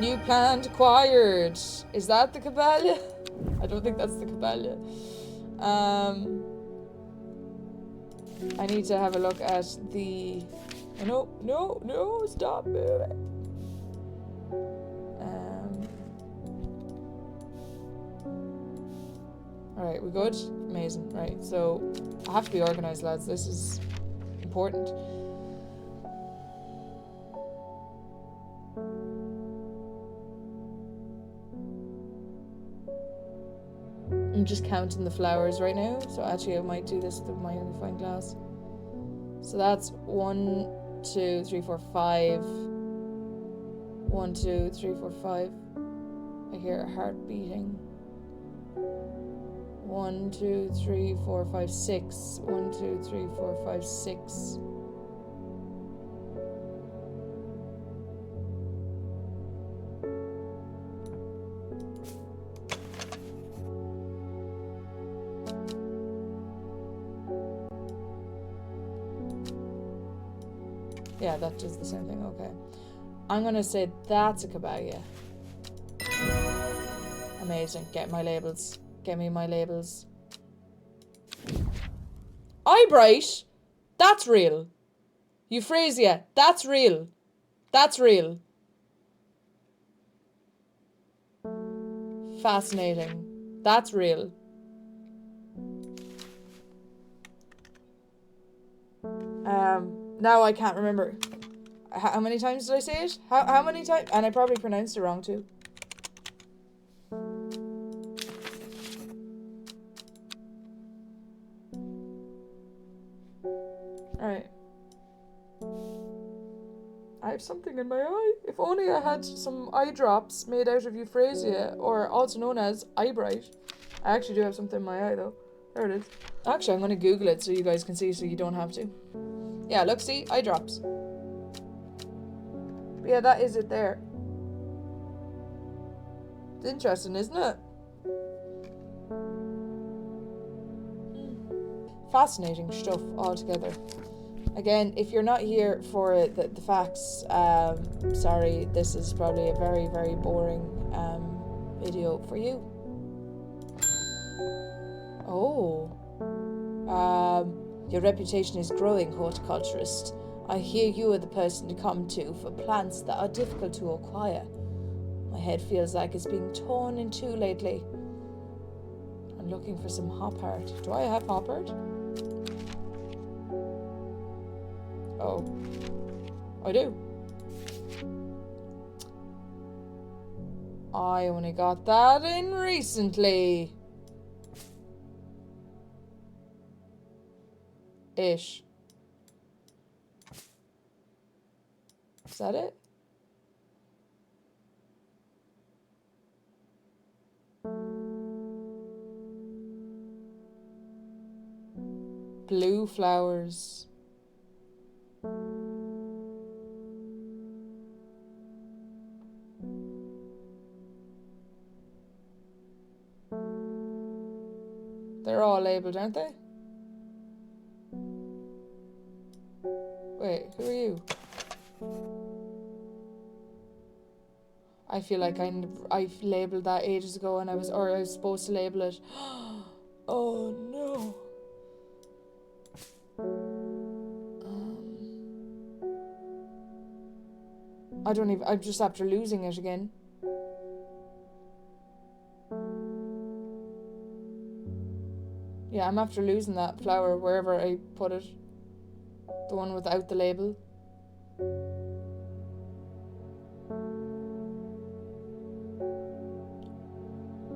New plant acquired. Is that the Caballia? I don't think that's the Caballia. I need to have a look at the... Oh, no, stop moving. Alright, we good? Amazing. Right, so I have to be organised, lads. This is important. I'm just counting the flowers right now. So actually I might do this with my magnifying glass. So that's 1, 2, 3, 4, 5. 1, 2, 3, 4, 5. I hear a heart beating. 1, 2, 3, 4, 5, 6. 1, 2, 3, 4, 5, 6. Yeah, that does the same thing. Okay. I'm gonna say that's a Caballia. Amazing. Get my labels. Get me my labels. Eyebright? That's real. Euphrasia? That's real. That's real. Fascinating. That's real. Now I can't remember. How many times did I say it? How many times? And I probably pronounced it wrong too. Alright. I have something in my eye. If only I had some eye drops made out of euphrasia, or also known as eyebright. I actually do have something in my eye though. There it is. Actually, I'm going to Google it so you guys can see so you don't have to. Yeah, look, see? Eye drops. But yeah, that is it there. It's interesting, isn't it? Fascinating stuff altogether. Again, if you're not here for the facts, sorry, this is probably a very, very boring video for you. Oh. Your reputation is growing, horticulturist. I hear you are the person to come to for plants that are difficult to acquire. My head feels like it's being torn in two lately. I'm looking for some hop art. Do I have hop art? Oh. I do. I only got that in recently. Ish. Is that it? Blue flowers. They're all labelled, aren't they? Wait, who are you? I feel like I labelled that ages ago and I was supposed to label it. Oh no. I'm just after losing it again. Yeah, I'm after losing that flower wherever I put it. The one without the label.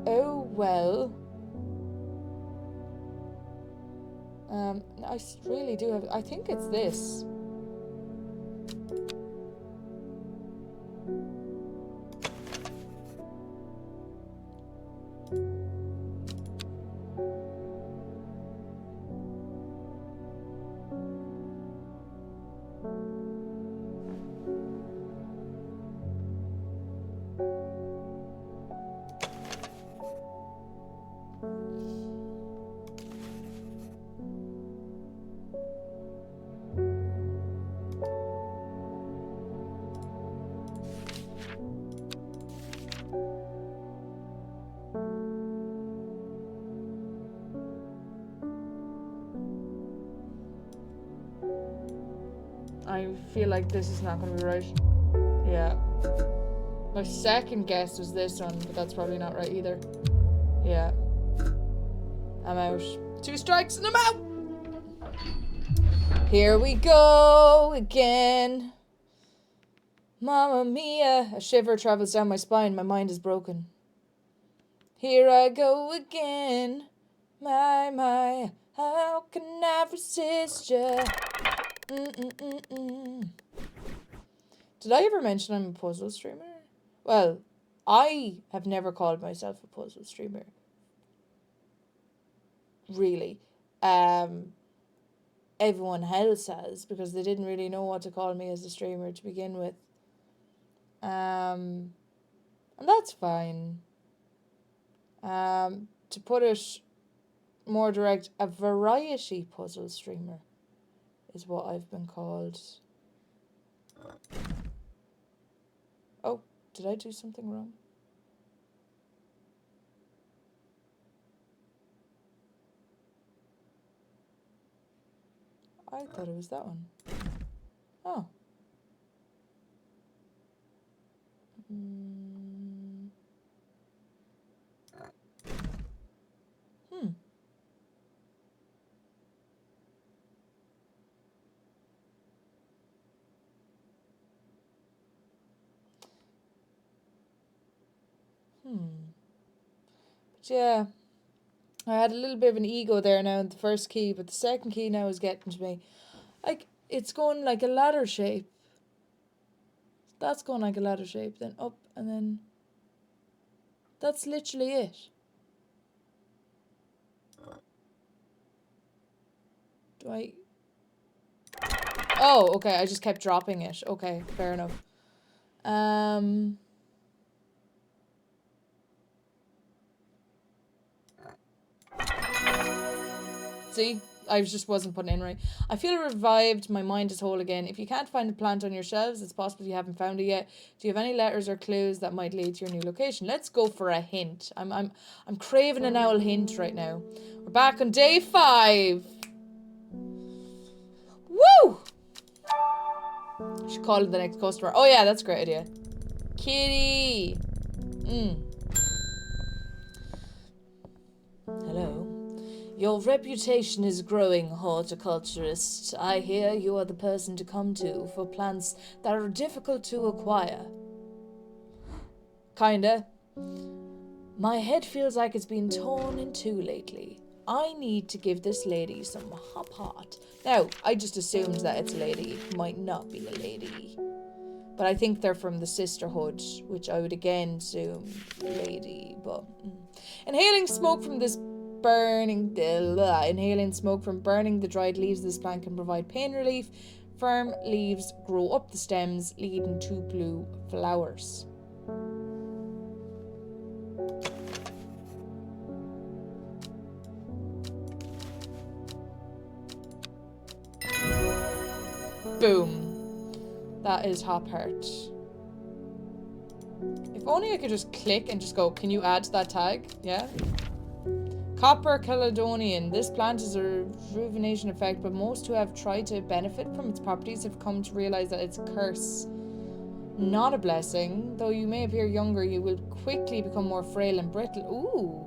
Oh, well. I really do have... I think it's this. I feel like this is not going to be right. Yeah. My second guess was this one, but that's probably not right either. Yeah. I'm out. 2 strikes and I'm out! Here we go again. Mamma mia. A shiver travels down my spine. My mind is broken. Here I go again. My. How can I resist ya? Did I ever mention I'm a puzzle streamer? Well, I have never called myself a puzzle streamer. Really. Everyone else has, because they didn't really know what to call me as a streamer to begin with. And that's fine. To put it more direct, a variety puzzle streamer is what I've been called. Oh, did I do something wrong? I thought it was that one. Oh. But yeah, I had a little bit of an ego there now in the first key, but the second key now is getting to me. Like, it's going like a ladder shape. That's going like a ladder shape, then up, and then... That's literally it. Do I... Oh, okay, I just kept dropping it. Okay, fair enough. See? I just wasn't putting in right. I feel revived. My mind is whole again. If you can't find a plant on your shelves, it's possible you haven't found it yet. Do you have any letters or clues that might lead to your new location? Let's go for a hint. I'm craving an owl hint right now. We're back on day 5. Woo! I should call it the next customer. Oh yeah, that's a great idea. Kitty. Hello. Your reputation is growing, horticulturist. I hear you are the person to come to for plants that are difficult to acquire. Kinda. My head feels like it's been torn in 2 lately. I need to give this lady some hop hot. Now, I just assumed that it's a lady. It might not be a lady. But I think they're from the sisterhood, which I would again assume lady, but... Inhaling smoke from burning the dried leaves of this plant can provide pain relief. Firm leaves grow up the stems, leading to blue flowers. Boom. That is hop heart. If only I could just click and just go, can you add to that tag? Yeah. Copper Caledonian. This plant is a rejuvenation effect, but most who have tried to benefit from its properties have come to realize that it's a curse, not a blessing. Though you may appear younger, you will quickly become more frail and brittle. Ooh.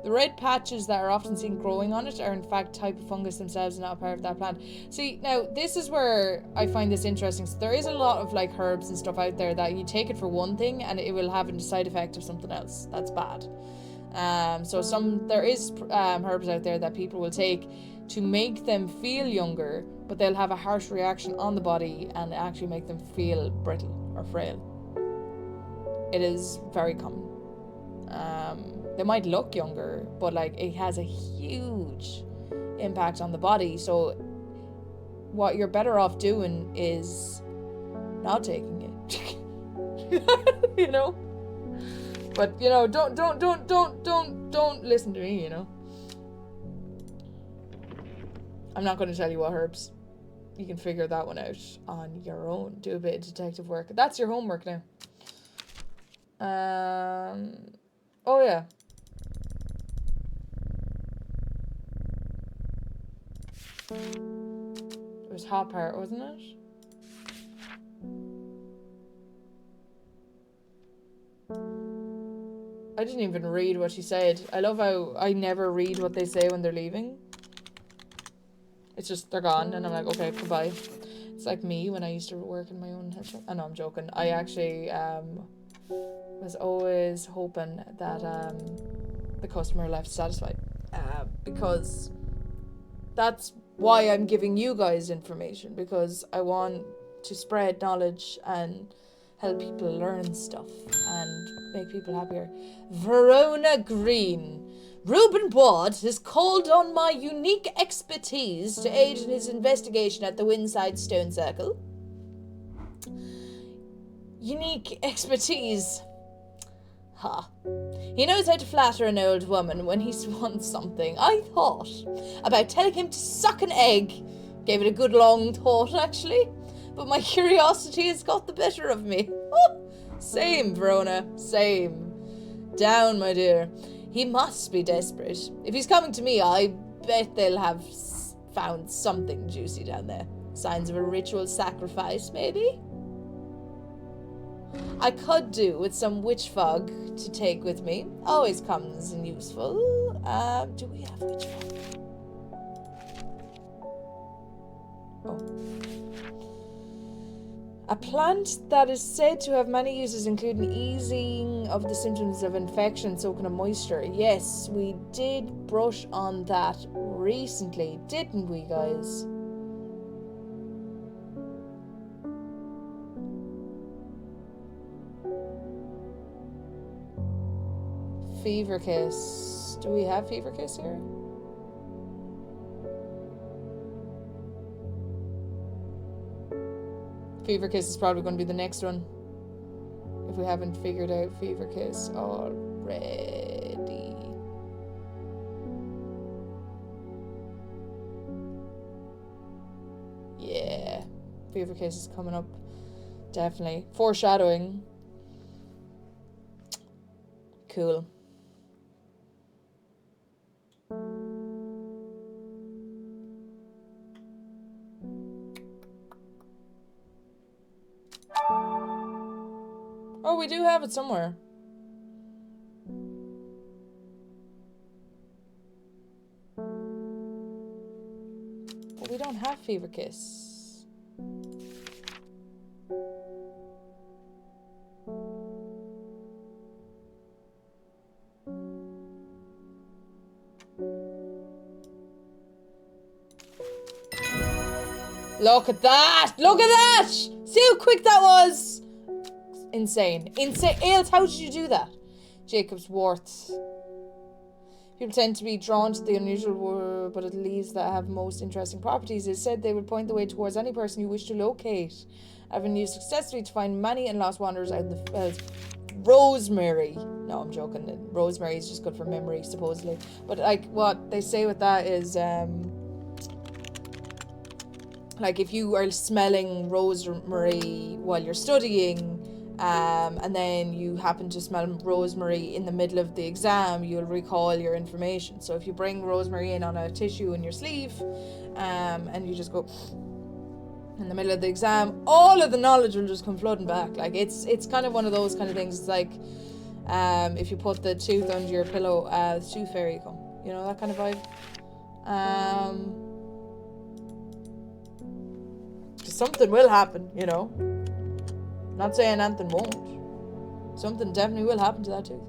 The red patches that are often seen growing on it are in fact type of fungus themselves and not a part of that plant. See, now this is where I find this interesting. So there is a lot of like herbs and stuff out there that you take it for one thing and it will have a side effect of something else. That's bad. So there is herbs out there that people will take to make them feel younger, but they'll have a harsh reaction on the body and actually make them feel brittle or frail. It is very common. They might look younger, but like it has a huge impact on the body. So what you're better off doing is not taking it. You know? But you know, don't listen to me, you know. I'm not going to tell you what herbs. You can figure that one out on your own. Do a bit of detective work. That's your homework now. Oh yeah. It was hop heart, wasn't it? I didn't even read what she said. I love how I never read what they say when they're leaving. It's just, they're gone, and I'm like, okay, goodbye. It's like me when I used to work in my own head shop. Oh, no, I'm joking. I actually was always hoping that the customer left satisfied. Because that's why I'm giving you guys information. Because I want to spread knowledge and help people learn stuff and make people happier. Verona Green. Reuben Ward has called on my unique expertise to aid in his investigation at the Windside Stone Circle. Unique expertise. Ha. He knows how to flatter an old woman when he wants something. I thought about telling him to suck an egg. Gave it a good long thought, actually. But my curiosity has got the better of me. Oh, same, Verona. Same. Down, my dear. He must be desperate. If he's coming to me, I bet they'll have found something juicy down there. Signs of a ritual sacrifice, maybe? I could do with some witch fog to take with me. Always comes in useful. Do we have witch fog? Oh. A plant that is said to have many uses, including easing of the symptoms of infection, soaking up moisture. Yes, we did brush on that recently, didn't we, guys? Fever kiss. Do we have fever kiss here? Fever Kiss is probably going to be the next one. If we haven't figured out Fever Kiss already. Yeah. Fever Kiss is coming up. Definitely. Foreshadowing. Cool. Oh, we do have it somewhere. But we don't have Fever Kiss. Look at that! Look at that! See how quick that was? Insane. Insane. Ailes, how did you do that? Jacob's Wort. People tend to be drawn to the unusual, but it leaves that have most interesting properties. It said they would point the way towards any person you wish to locate. I've been used successfully to find many and lost wanderers out in the fells. Rosemary. No, I'm joking. Rosemary is just good for memory, supposedly. But like what they say with that is like if you are smelling rosemary while you're studying, and then you happen to smell rosemary in the middle of the exam, you'll recall your information. So if you bring rosemary in on a tissue in your sleeve, and you just go in the middle of the exam, all of the knowledge will just come flooding back. Like it's kind of one of those kind of things. It's like if you put the tooth under your pillow, the tooth fairy come, you know, that kind of vibe. Something will happen, you know. Not saying anything won't. Something definitely will happen to that tooth.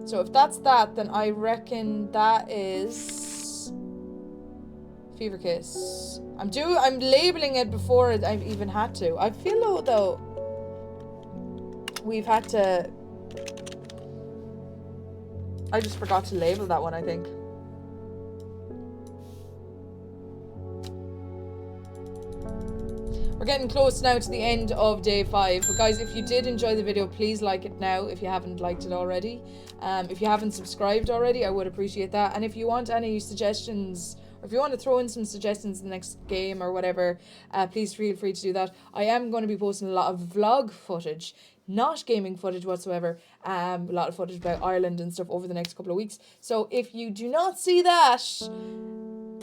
So if that's that, then I reckon that is Fever Kiss. I'm labeling it before I've even had to. I feel though we've had to. I just forgot to label that one, I think. We're getting close now to the end of day 5. But guys, if you did enjoy the video, please like it now if you haven't liked it already. If you haven't subscribed already, I would appreciate that. And if you want any suggestions, or if you want to throw in some suggestions in the next game or whatever, please feel free to do that. I am going to be posting a lot of vlog footage, not gaming footage whatsoever. A lot of footage about Ireland and stuff over the next couple of weeks. So if you do not see that,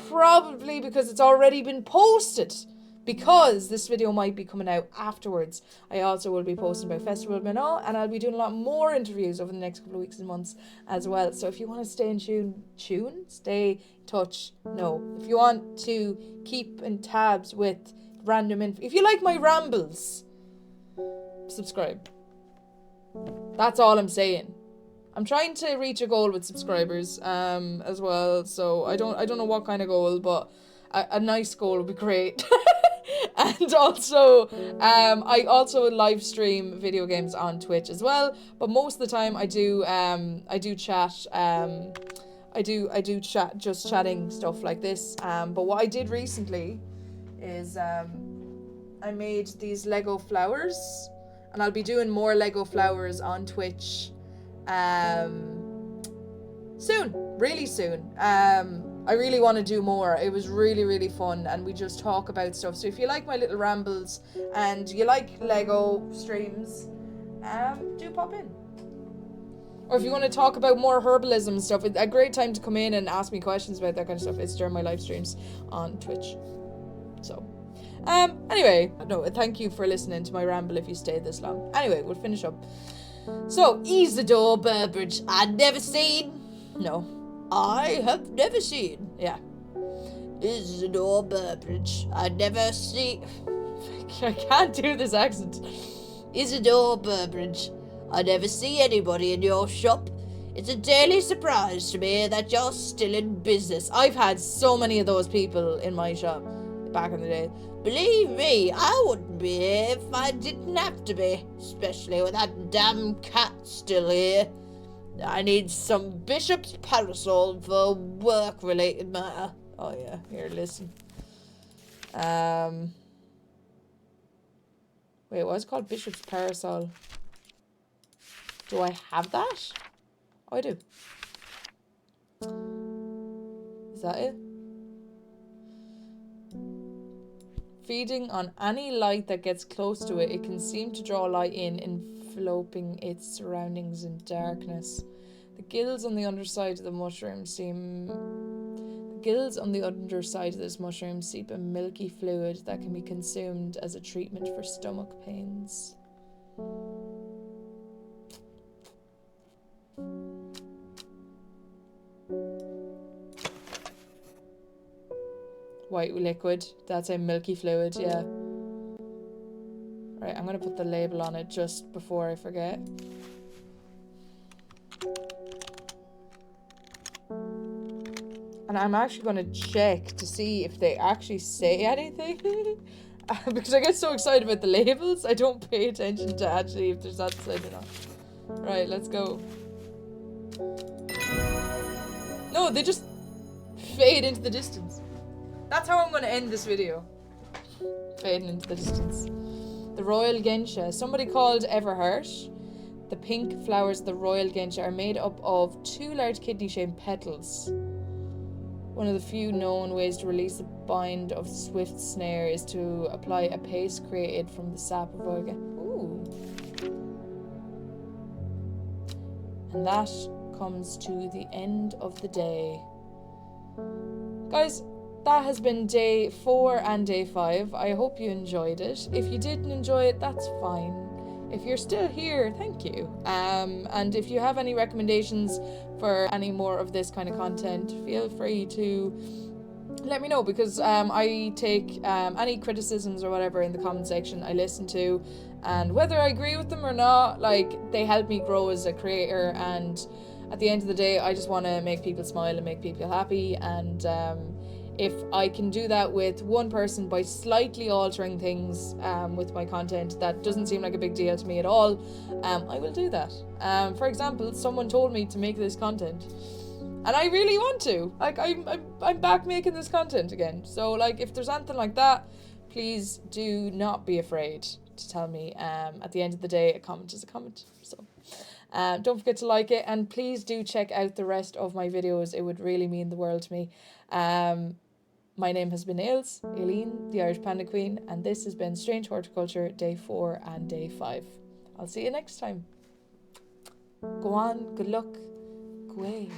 probably because it's already been posted, because this video might be coming out afterwards. I also will be posting about Festival of Minot, and I'll be doing a lot more interviews over the next couple of weeks and months as well. So if you want to stay in stay in touch. No, if you want to keep in tabs with random info, if you like my rambles, subscribe. That's all I'm saying. I'm trying to reach a goal with subscribers as well. So I don't know what kind of goal, but a nice goal would be great. And also, I also live stream video games on Twitch as well. But most of the time, I do chat. I do chat, just chatting stuff like this. But what I did recently is I made these Lego flowers, and I'll be doing more Lego flowers on Twitch soon, really soon. I really want to do more. It was really, really fun, and we just talk about stuff. So if you like my little rambles and you like Lego streams, do pop in. Or if you want to talk about more herbalism and stuff, it's a great time to come in and ask me questions about that kind of stuff. It's during my live streams on Twitch. So, anyway, no, thank you for listening to my ramble if you stayed this long. Anyway, we'll finish up. So, Isidore Burbridge, I'd never seen. No. I have never seen. Yeah. Isidore Burbridge. I'd never seen. I can't do this accent. Isidore Burbridge. I never see anybody in your shop. It's a daily surprise to me that you're still in business. I've had so many of those people in my shop back in the day. Believe me, I wouldn't be here if I didn't have to be. Especially with that damn cat still here. I need some bishop's parasol for work-related matter. Oh yeah, here, listen. Wait, what's it called? Bishop's parasol. Do I have that? Oh, I do. Is that it? Feeding on any light that gets close to it, it can seem to draw light in, enveloping its surroundings in darkness. The gills on the underside of the mushroom seep a milky fluid that can be consumed as a treatment for stomach pains. White liquid, that's a milky fluid, yeah. Right, I'm gonna put the label on it just before I forget. And I'm actually gonna check to see if they actually say anything. Because I get so excited about the labels, I don't pay attention to actually if there's that said or not. Right, let's go. No, they just fade into the distance. That's how I'm gonna end this video. Fading into the distance. The Royal Geisha. Somebody called Everhart. The pink flowers of the Royal Geisha are made up of 2 large kidney-shaped petals. One of the few known ways to release the bind of swift snare is to apply a paste created from the sap of alga. Ooh. And that comes to the end of the day. Guys, that has been day 4 and day 5. I hope you enjoyed it. If you didn't enjoy it, that's fine. If you're still here, thank you. And if you have any recommendations for any more of this kind of content, feel free to let me know, because I take any criticisms or whatever in the comment section. I listen to, and whether I agree with them or not, like, they help me grow as a creator. And at the end of the day, I just want to make people smile and make people happy. And if I can do that with one person by slightly altering things with my content, that doesn't seem like a big deal to me at all, I will do that. For example, someone told me to make this content, and I really want to. Like, I'm back making this content again. So, like, if there's anything like that, please do not be afraid to tell me. At the end of the day, a comment is a comment. So don't forget to like it, and please do check out the rest of my videos. It would really mean the world to me. My name has been Aileen, the Irish Panda Queen, and this has been Strange Horticulture day 4 and day 5. I'll see you next time. Go on, good luck, go away.